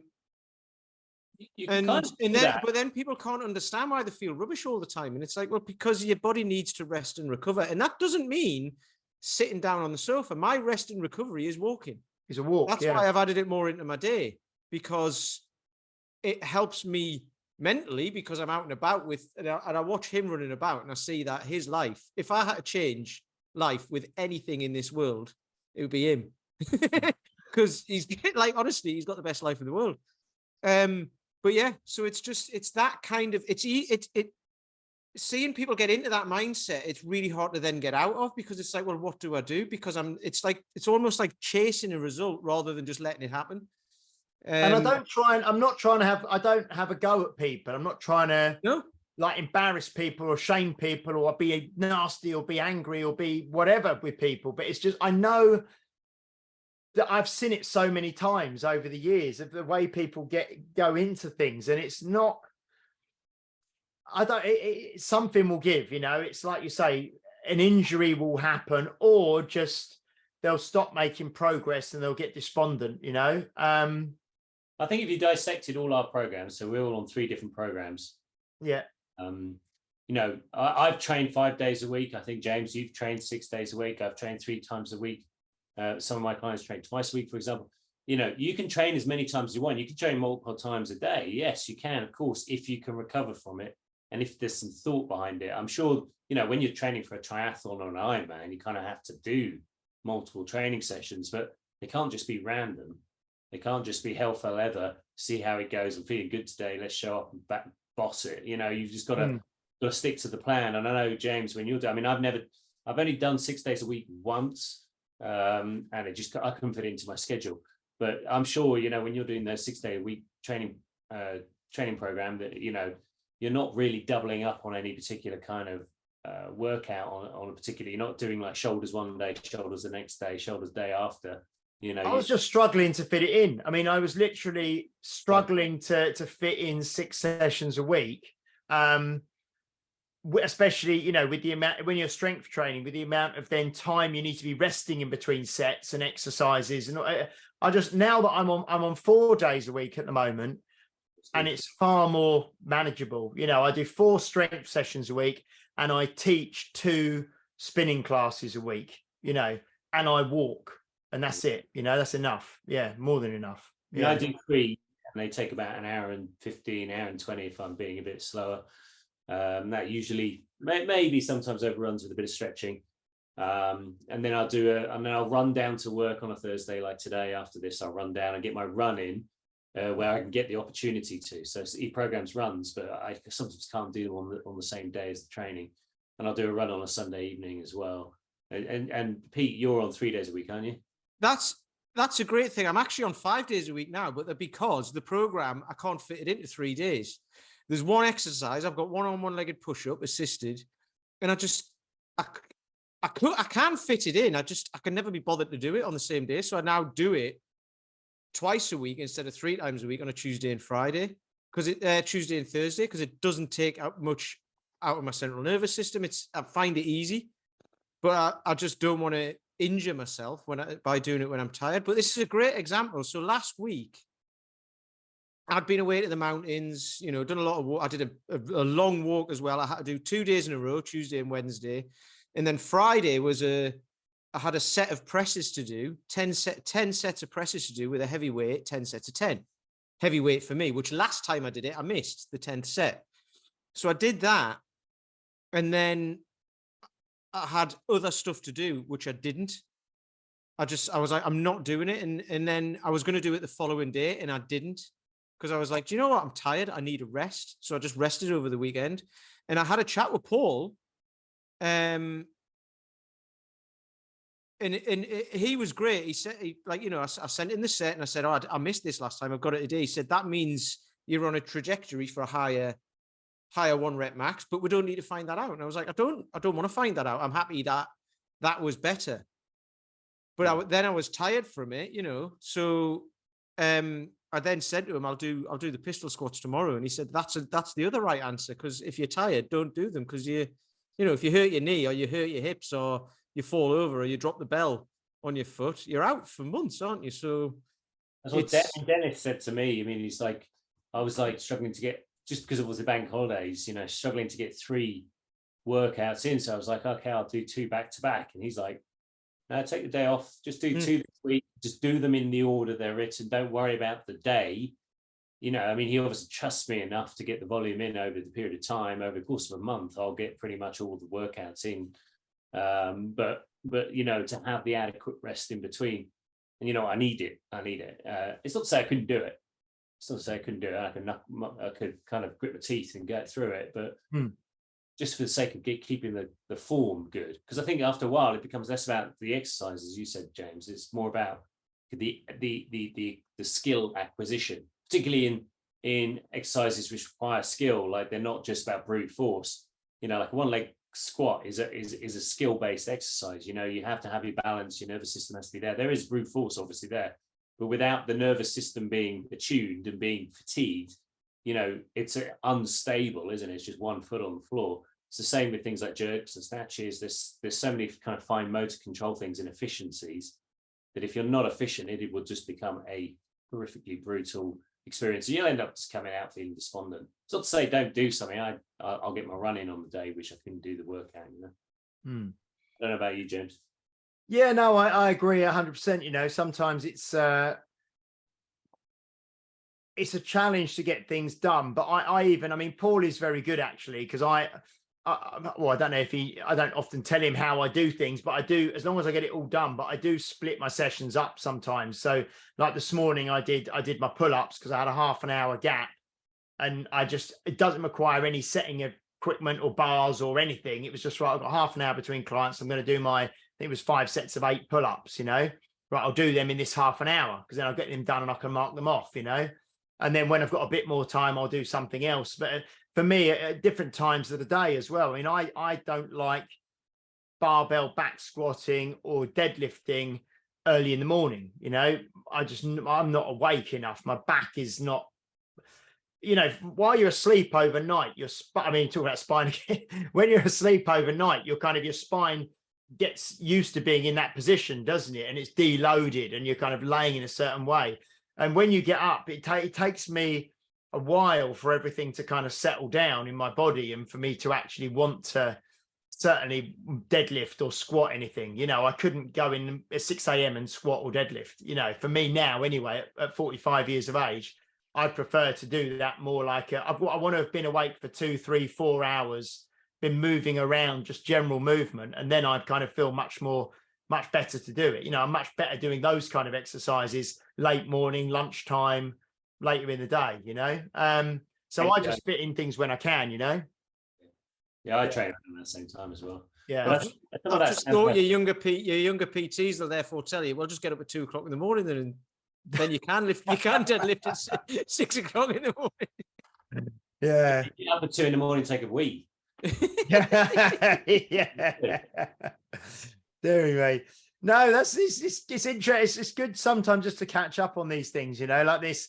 then people can't understand why they feel rubbish all the time. And it's like, well, because your body needs to rest and recover. And that doesn't mean sitting down on the sofa. My rest and recovery is walking. It's a walk. That's why I've added it more into my day, because it helps me mentally because I'm out and about and I watch him running about and I see that his life, if I had to change life with anything in this world, it would be him. Because he's like, honestly, he's got the best life in the world. But yeah, so it's that kind of, seeing people get into that mindset, it's really hard to then get out of, because it's like, well, what do I do? Because it's almost like chasing a result rather than just letting it happen. And I don't have a go at people. I'm not trying to like embarrass people or shame people or be nasty or be angry or be whatever with people. But it's just, I know that I've seen it so many times over the years of the way people go into things, and it's not, something will give, it's like you say, an injury will happen, or just they'll stop making progress and they'll get despondent, I think if you dissected all our programs, so we're all on 3 different programs. Yeah. I've trained 5 days a week. I think, James, you've trained 6 days a week. I've trained 3 times a week. Some of my clients train twice a week, for example. You can train as many times as you want. You can train multiple times a day. Yes, you can, of course, if you can recover from it. And if there's some thought behind it. I'm sure, when you're training for a triathlon or an Ironman, you kind of have to do multiple training sessions, but they can't just be random. They can't just be hell for leather, see how it goes. I'm feeling good today. Let's show up and boss it. You've just got to stick to the plan. And I know, James, when you're doing, I've only done 6 days a week once, and I couldn't fit it into my schedule. But I'm sure, when you're doing those 6 day a week training program, that, you're not really doubling up on any particular kind of workout on a particular, you're not doing like shoulders one day, shoulders the next day, shoulders day after. I was just struggling to fit it in. I mean, I was literally struggling to fit in 6 sessions a week, especially, with the amount, when you're strength training, with the amount of then time you need to be resting in between sets and exercises. And I just, now that I'm on 4 days a week at the moment, and it's far more manageable. I do 4 strength sessions a week, and I teach 2 spinning classes a week, and I walk. And that's it, that's enough. Yeah, more than enough. Yeah, I do 3, and they take about an hour and 15, hour and 20 if I'm being a bit slower. That usually maybe sometimes overruns with a bit of stretching. And then I'll run down to work on a Thursday like today. After this, I'll run down and get my run in where I can get the opportunity to. So each program's runs, but I sometimes can't do them on the same day as the training. And I'll do a run on a Sunday evening as well. And Pete, you're on 3 days a week, aren't you? That's a great thing. I'm actually on 5 days a week now, but because the program, I can't fit it into 3 days. There's one exercise. I've got one-legged push-up assisted, and I can fit it in. I can never be bothered to do it on the same day. So I now do it twice a week instead of 3 times a week on a Tuesday and Friday, Tuesday and Thursday, because it doesn't take out much out of my central nervous system. I find it easy, but I just don't want to injure myself by doing it when I'm tired. But this is a great example. So last week, I'd been away to the mountains, done a lot of walk. I did a long walk as well. I had to do 2 days in a row, Tuesday and Wednesday. And then Friday I had a set of presses to do, 10 sets of presses to do with a heavy weight, 10 sets of 10. Heavy weight for me, which last time I did it, I missed the 10th set. So I did that. And then I had other stuff to do, which I didn't. I was like, I'm not doing it. And then I was going to do it the following day, and I didn't, because I was like, do you know what? I'm tired. I need a rest. So I just rested over the weekend. And I had a chat with Paul. And he was great. He said, I sent in the set and I said, I missed this last time. I've got it today. He said, that means you're on a trajectory for a higher 1 rep max, but we don't need to find that out. And I was like, I don't want to find that out. I'm happy that was better. But then I was tired from it, So I then said to him, I'll do the pistol squats tomorrow. And he said, that's the other right answer. Because if you're tired, don't do them. Because if you hurt your knee or you hurt your hips or you fall over or you drop the bell on your foot, you're out for months, aren't you? So that's what Dennis said to me. I mean, he's like, I was like struggling to get, just because it was the bank holidays, struggling to get 3 workouts in. So I was like, okay, I'll do 2 back to back. And he's like, no, take the day off. Just do 2 this week. Just do them in the order they're written. Don't worry about the day. you know, I mean, he obviously trusts me enough to get the volume in over the period of time. Over the course of a month, I'll get pretty much all the workouts in. But you know, to have the adequate rest in between, and you know, I need it. It's not to say I couldn't do it. It's not to say I couldn't do it. I could kind of grit my teeth and get through it, but just for the sake of keeping the form good, because I think after a while it becomes less about the exercise, as you said, James. It's more about the skill acquisition, particularly in exercises which require skill. Like, they're not just about brute force. You know, like a one leg squat is a skill based exercise. You know, you have to have your balance, your nervous system has to be there. There is brute force obviously there, but without the nervous system being attuned and being fatigued, you know, it's unstable, isn't it? It's just one foot on the floor. It's the same with things like jerks and snatches. There's so many kind of fine motor control things and efficiencies that if you're not efficient, it will just become a horrifically brutal experience. And you'll end up just coming out feeling despondent. It's not to say don't do something. I'll get my run in on the day, which I couldn't do the workout, you know. I don't know about you, James. Yeah, no, I agree 100%. You know, sometimes it's a challenge to get things done. But I mean, Paul is very good actually, because I don't know if I don't often tell him how I do things, but I do, as long as I get it all done. But I do split my sessions up sometimes. So like this morning, I did my pull-ups because I had a half an hour gap, and it doesn't require any setting of equipment or bars or anything. It was just, right, I've got half an hour between clients. I'm going to do I think it was 5 sets of 8 pull-ups, you know, right, I'll do them in this half an hour because then I'll get them done and I can mark them off, you know. And then when I've got a bit more time, I'll do something else. But for me, at different times of the day as well, I mean, I don't like barbell back squatting or deadlifting early in the morning, you know. I'm not awake enough. My back is not, you know, while you're asleep overnight, I mean, talking about spine again, when you're asleep overnight, your spine gets used to being in that position, doesn't it? And it's deloaded and you're kind of laying in a certain way. And when you get up, it takes me a while for everything to kind of settle down in my body and for me to actually want to certainly deadlift or squat anything. You know, I couldn't go in at 6 a.m. and squat or deadlift. You know, for me now, anyway, at 45 years of age, I prefer to do that more like I want to have been awake for 2, 3, 4 hours, been moving around, just general movement, and then I'd kind of feel much better to do it. You know, I'm much better doing those kind of exercises late morning, lunchtime, later in the day, you know. So I just fit in things when I can, you know. Yeah, I train at the same time as well. Yeah, I just thought your younger PTs will therefore tell you, well, just get up at 2 o'clock in the morning, then you can deadlift at 6 o'clock in the morning. Yeah. Get up at 2 in the morning, take a wee. Yeah. Anyway, no, it's interesting. It's good sometimes just to catch up on these things, you know, like this,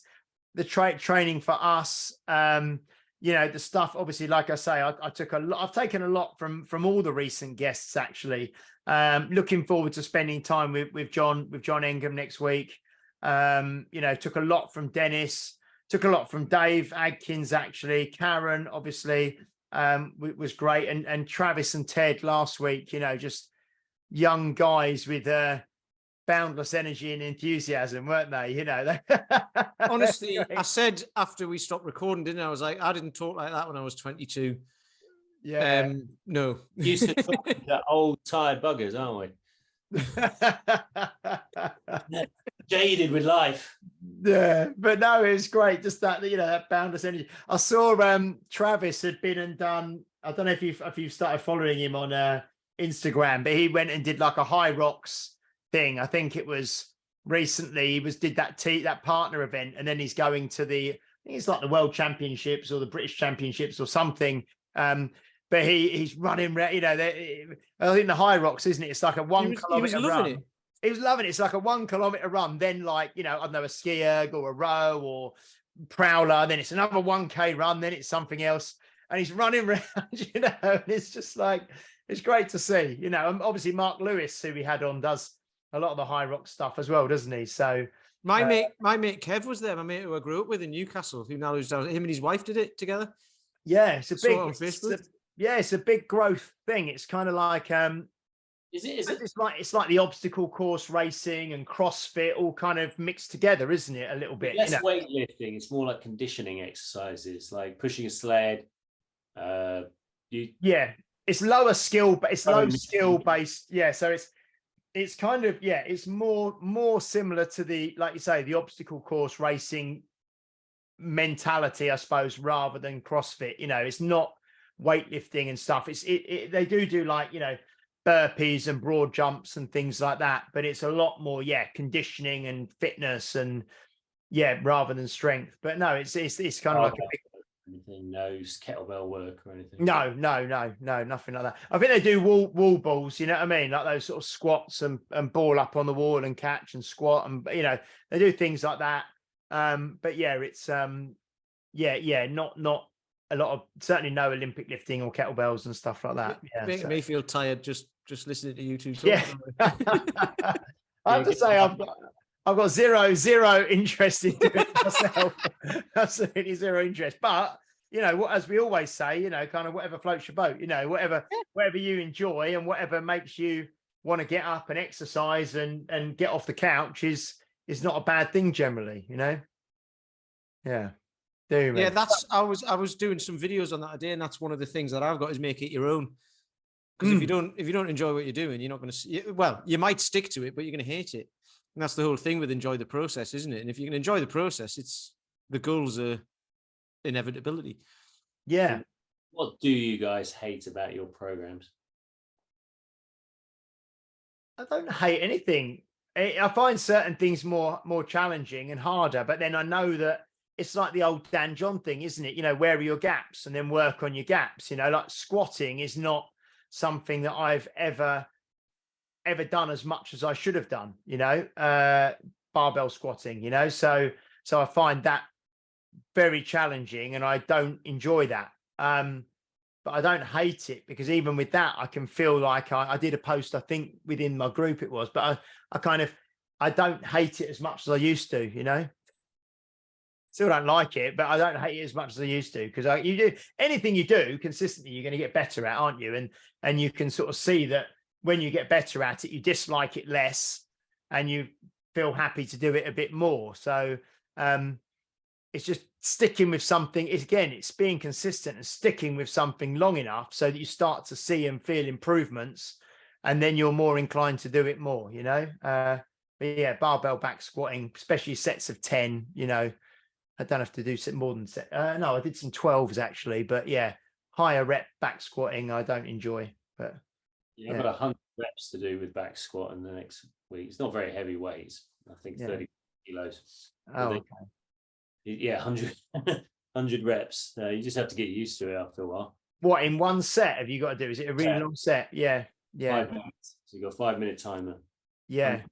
the training for us. You know, the stuff, obviously, like I say, I've taken a lot from all the recent guests, actually. Looking forward to spending time with John Engham next week. You know, took a lot from Dennis, took a lot from Dave Adkins, actually. Karen, obviously, was great. And Travis and Ted last week, you know, just young guys with boundless energy and enthusiasm, weren't they? You know, honestly, I said after we stopped recording, didn't I? I was like, I didn't talk like that when I was 22. Yeah. No. Used to talk to old tired buggers, aren't we? Jaded with life. Yeah, but no, it was great. Just that, you know, that boundless energy. I saw Travis had been and done, I don't know if you've started following him on Instagram, but he went and did like a high rocks thing. I think it was recently. He did that partner event, and then he's going to I think it's like the World Championships or the British Championships or something. But he's running, you know, I think the high rocks, isn't it? It's like a 1 kilometer run. He was loving it. It's like a 1 kilometer run, then like, you know, I don't know, a ski erg or a row or prowler, then it's another 1K run, then it's something else. And he's running around, you know, and it's just like, it's great to see, you know. And obviously Mark Lewis, who we had on, does a lot of the high rock stuff as well, doesn't he? So my mate Kev was there, my mate who I grew up with in Newcastle, who now lives down. Him and his wife did it together. Yeah, it's a big growth thing. It's kind of like Is it? Is it? It's like the obstacle course racing and CrossFit all kind of mixed together, isn't it? A little bit. Less weightlifting. It's more like conditioning exercises, like pushing a sled. You Yeah, it's lower skill, but it's low Throwing skill machine. based. Yeah, so it's kind of, yeah, it's more similar to the, like you say, the obstacle course racing mentality, I suppose, rather than CrossFit. You know, it's not weightlifting and stuff. They do like, you know, burpees and broad jumps and things like that, but it's a lot more, yeah, conditioning and fitness and, yeah, rather than strength. But no, it's kind of like a big, anything, no kettlebell work or anything. no, nothing like that. I think they do wall balls, you know what I mean? Like those sort of squats and ball up on the wall and catch and squat, and you know, they do things like that. But yeah, it's not a lot of, certainly no Olympic lifting or kettlebells and stuff like that. Yeah, Making me feel tired just listening to you two talk. yeah. I have to say I've got zero interest in doing it myself. Absolutely zero interest. But you know, as we always say, you know, kind of whatever floats your boat, you know, whatever you enjoy and whatever makes you want to get up and exercise and get off the couch is not a bad thing generally, you know. Yeah. Yeah, I was doing some videos on that today, and that's one of the things that I've got is make it your own. Because if you don't enjoy what you're doing, you're not going to. Well, you might stick to it, but you're going to hate it. And that's the whole thing with enjoy the process, isn't it? And if you can enjoy the process, it's the goals are inevitability. Yeah. What do you guys hate about your programs? I don't hate anything. I find certain things more challenging and harder, but then I know that it's like the old Dan John thing, isn't it? You know, where are your gaps and then work on your gaps. You know, like squatting is not something that I've ever done as much as I should have done, you know, barbell squatting, you know, so I find that very challenging and I don't enjoy that. But I don't hate it, because even with that, I can feel like I did a post, I think within my group it was, but I don't hate it as much as I used to, you know. Still don't like it, but I don't hate it as much as I used to, because you do anything you do consistently, you're going to get better at, aren't you? And you can sort of see that when you get better at it, you dislike it less and you feel happy to do it a bit more. So it's just sticking with something. It's being consistent and sticking with something long enough so that you start to see and feel improvements, and then you're more inclined to do it more, you know. But yeah, barbell back squatting, especially sets of 10, you know, I don't have to do more than no, I did some 12s actually, but yeah, higher rep back squatting I don't enjoy. But yeah, I've got 100 reps to do with back squat in the next week. It's not very heavy weights. I think 30 kilos. Oh, okay. Yeah, 100 reps. You just have to get used to it after a while. What, in one set have you got to do? Is it a really long set? Yeah. 5 minutes. So you've got a 5-minute timer. Yeah.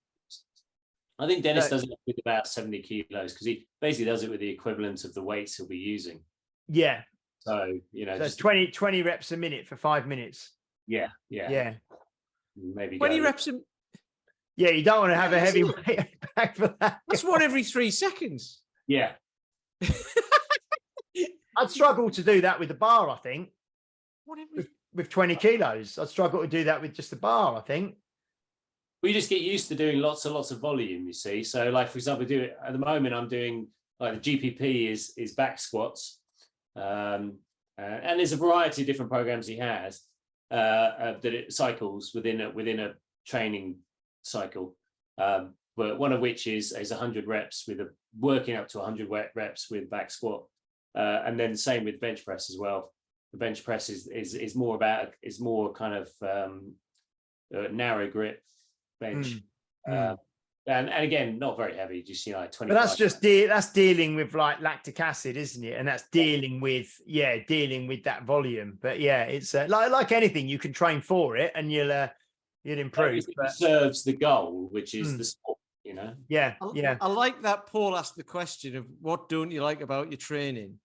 I think Dennis does it with about 70 kilos because he basically does it with the equivalent of the weights he'll be using. Yeah. So, you know, so it's 20 reps a minute for 5 minutes. Yeah. Maybe 20 reps. Yeah, you don't want to have a heavy weight back for that. That's one every 3 seconds. Yeah. I'd struggle to do that with the bar, I think. With 20 kilos. I'd struggle to do that with just the bar, I think. We just get used to doing lots and lots of volume, you see. So, like, for example, at the moment, I'm doing, like, the GPP is back squats. And there's a variety of different programs he has that it cycles within a training cycle. But one of which is 100 reps with working up to 100 reps with back squat. And then the same with bench press as well. The bench press is more kind of narrow grip bench. And again, not very heavy, just, you know, like 20. But that's just that's dealing with like lactic acid, isn't it? And that's dealing with that volume. But yeah, it's like anything, you can train for it and you'll improve. It serves the goal, which is the sport, you know. Yeah. I like that Paul asked the question of what don't you like about your training?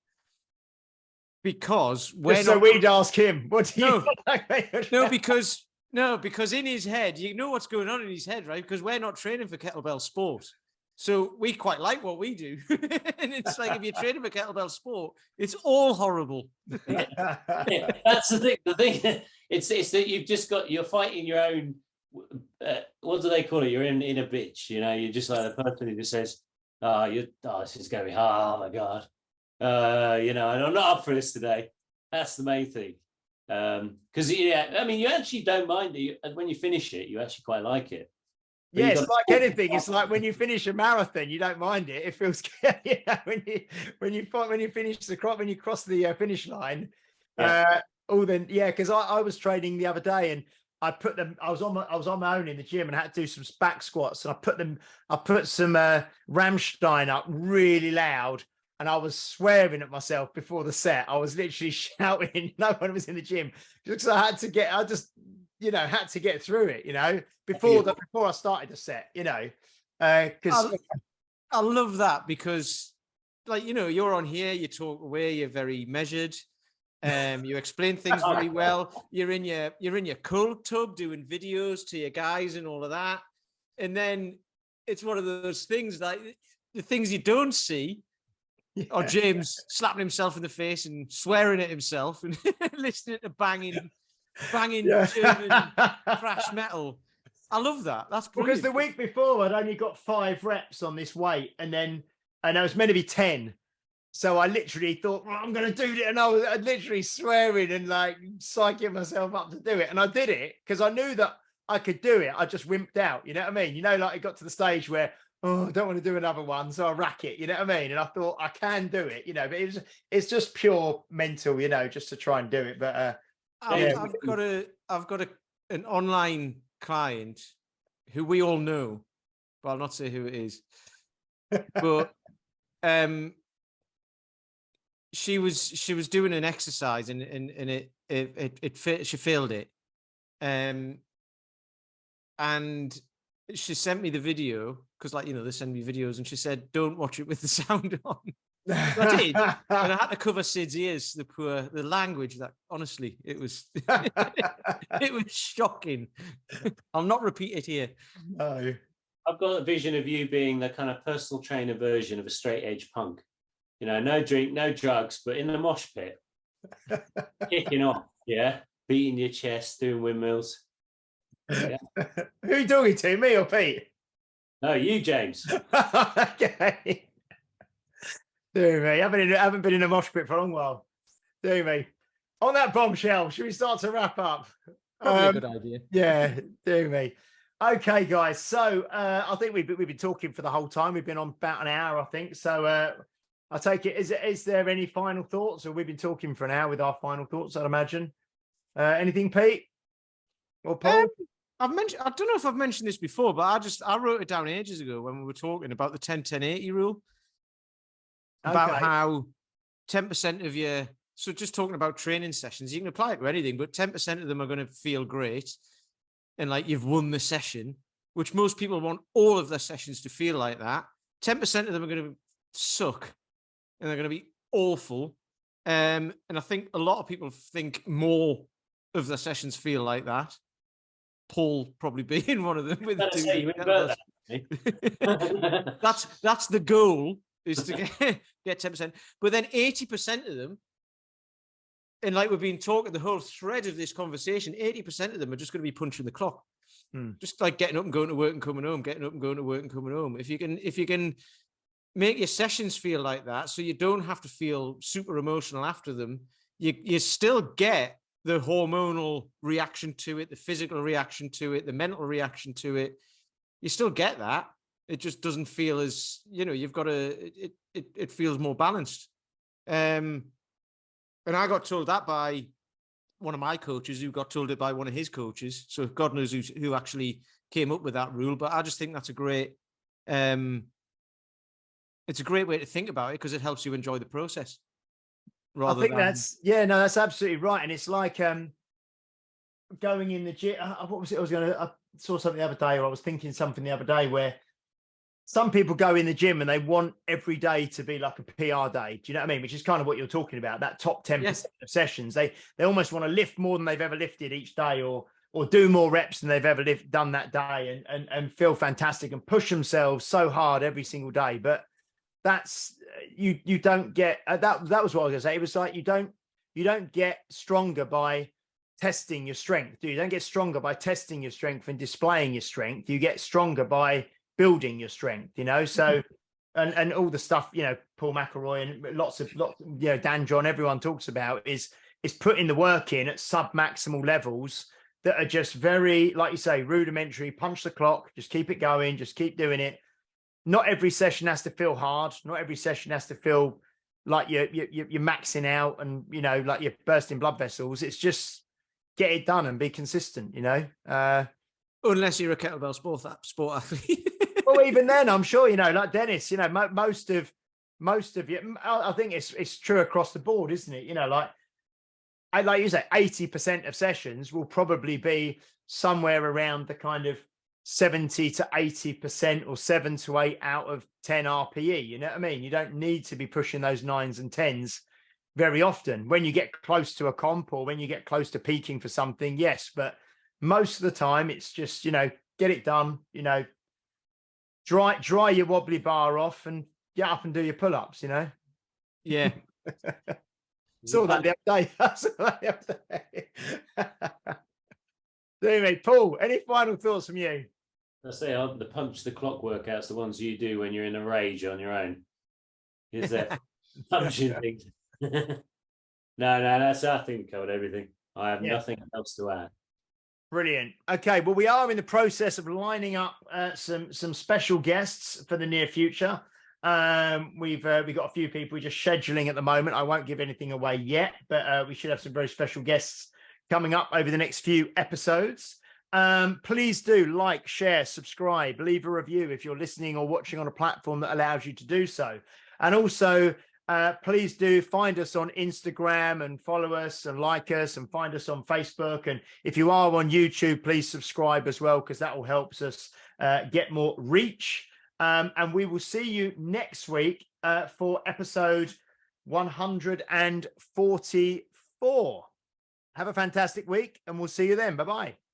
Because we'd ask him, what do you like? because in his head, you know what's going on in his head, right? Because we're not training for kettlebell sport. So we quite like what we do. And it's like, if you're training for kettlebell sport, it's all horrible. Yeah, that's the thing. The thing it's that you're fighting your own what do they call it? You're in a bitch, you know. You're just like the person who just says, this is going to be hard. Oh my god, you know, and I'm not up for this today. That's the main thing. Because yeah, I mean, you actually don't mind it when you finish it. You actually quite like it. But Yeah, you it's got like anything. It's like when you finish a marathon, you don't mind it. It feels you know, when you finish the crop, when you cross the finish line. Yeah. Then yeah, because I was training the other day and I put them. I was on my own in the gym and I had to do some back squats and I put some Rammstein up really loud and I was swearing at myself before the set. I was literally shouting. No one was in the gym because I just had to get through it, before I started the set, because I love that because, like, you're on here, you talk away, you're very measured. You explain things very well. You're in your cold tub doing videos to your guys and all of that. And then it's one of those things, like the things you don't see, or James slapping himself in the face and swearing at himself and listening to banging German thrash metal. I love that. That's brilliant. Because the week before I'd only got 5 reps on this weight, and I was meant to be 10. So I literally thought, well, I'm going to do it, and I was literally swearing and like psyching myself up to do it, and I did it because I knew that I could do it. I just wimped out. You know what I mean? Like it got to the stage where I don't want to do another one, so I rack it. You know what I mean? And I thought I can do it. But it's just pure mental. Just to try and do it. But I've got an online client who we all know, but I'll not say who it is. But she was doing an exercise and she failed it, and she sent me the video because, like, they send me videos, and she said, "Don't watch it with the sound on." So I did, and I had to cover Sid's ears. The language that, honestly, it was it was shocking. I'll not repeat it here. No. I've got a vision of you being the kind of personal trainer version of a straight edge punk. No drink, no drugs, but in the mosh pit, kicking off, beating your chest, doing windmills. Yeah. Who are you talking to, me or Pete? No, you, James. Okay. Do me. I haven't been in a mosh pit for a long while. Do me. On that bombshell, should we start to wrap up? Probably a good idea. Yeah, do me. Okay, guys. So I think we've been talking for the whole time. We've been on about an hour, I think. So I take it. Is there any final thoughts, or we've been talking for an hour with our final thoughts? I'd imagine. Anything, Pete or Paul? I don't know if I've mentioned this before, but I wrote it down ages ago when we were talking about the 10-10-80 rule. About how 10% of so just talking about training sessions, you can apply it to anything, but 10% of them are going to feel great. And like you've won the session, which most people want all of their sessions to feel like that. 10% of them are going to suck and they're going to be awful. And I think a lot of people think more of their sessions feel like that. Paul probably being one of them. That's the goal, is to get 10%. But then 80% of them, and like we've been talking, the whole thread of this conversation, 80% of them are just going to be punching the clock. Just like getting up and going to work and coming home, getting up and going to work and coming home. If you can make your sessions feel like that, so you don't have to feel super emotional after them, you still get the hormonal reaction to it, the physical reaction to it, the mental reaction to it. You still get that. It just doesn't feel as, you've got it feels more balanced. And I got told that by one of my coaches, who got told it by one of his coaches. So God knows who actually came up with that rule. But I just think that's a great, it's a great way to think about it, because it helps you enjoy the process. I think that's absolutely right. And it's like going in the gym. What was it? I saw something the other day, or I was thinking something the other day, where some people go in the gym and they want every day to be like a PR day. Do you know what I mean? Which is kind of what you're talking about, that top 10% of sessions. They almost want to lift more than they've ever lifted each day, or do more reps than they've ever done that day, and feel fantastic and push themselves so hard every single day. But that's you don't get that was what I was gonna say. It was like you don't get stronger by testing your strength. You don't get stronger by testing your strength and displaying your strength. You get stronger by building your strength, you know. So and all the stuff, you know, Paul McElroy and lots of you know, Dan John, everyone talks about is putting the work in at sub-maximal levels that are just very, like you say, rudimentary, punch the clock, just keep it going, just keep doing it. Not every session has to feel hard. Not every session has to feel like you're maxing out and, you know, like you're bursting blood vessels. It's just get it done and be consistent, you know. Unless you're a kettlebell sport athlete. Well, even then, I'm sure, you know, like Dennis, you know, most of you, I think it's true across the board, isn't it? You know, like you say, 80% of sessions will probably be somewhere around the kind of 70 to 80% or 7 to 8 out of 10 RPE. You know what I mean? You don't need to be pushing those 9s and 10s very often. When you get close to a comp or when you get close to peaking for something, yes, but most of the time it's just, you know, get it done, you know, dry your wobbly bar off and get up and do your pull-ups, you know. Yeah. Saw that the other day. Anyway, Paul, any final thoughts from you? I say the punch the clock workouts, the ones you do when you're in a rage on your own. Is that punching things? No, that's, I think we covered everything. I have nothing else to add. Brilliant. Okay, well, we are in the process of lining up some special guests for the near future. We've got a few people we're just scheduling at the moment. I won't give anything away yet, but we should have some very special guests coming up over the next few episodes. Please do like, share, subscribe, leave a review if you're listening or watching on a platform that allows you to do so. And also, please do find us on Instagram and follow us and like us and find us on Facebook. And if you are on YouTube, please subscribe as well, because that will help us get more reach. And we will see you next week for episode 144. Have a fantastic week and we'll see you then. Bye-bye.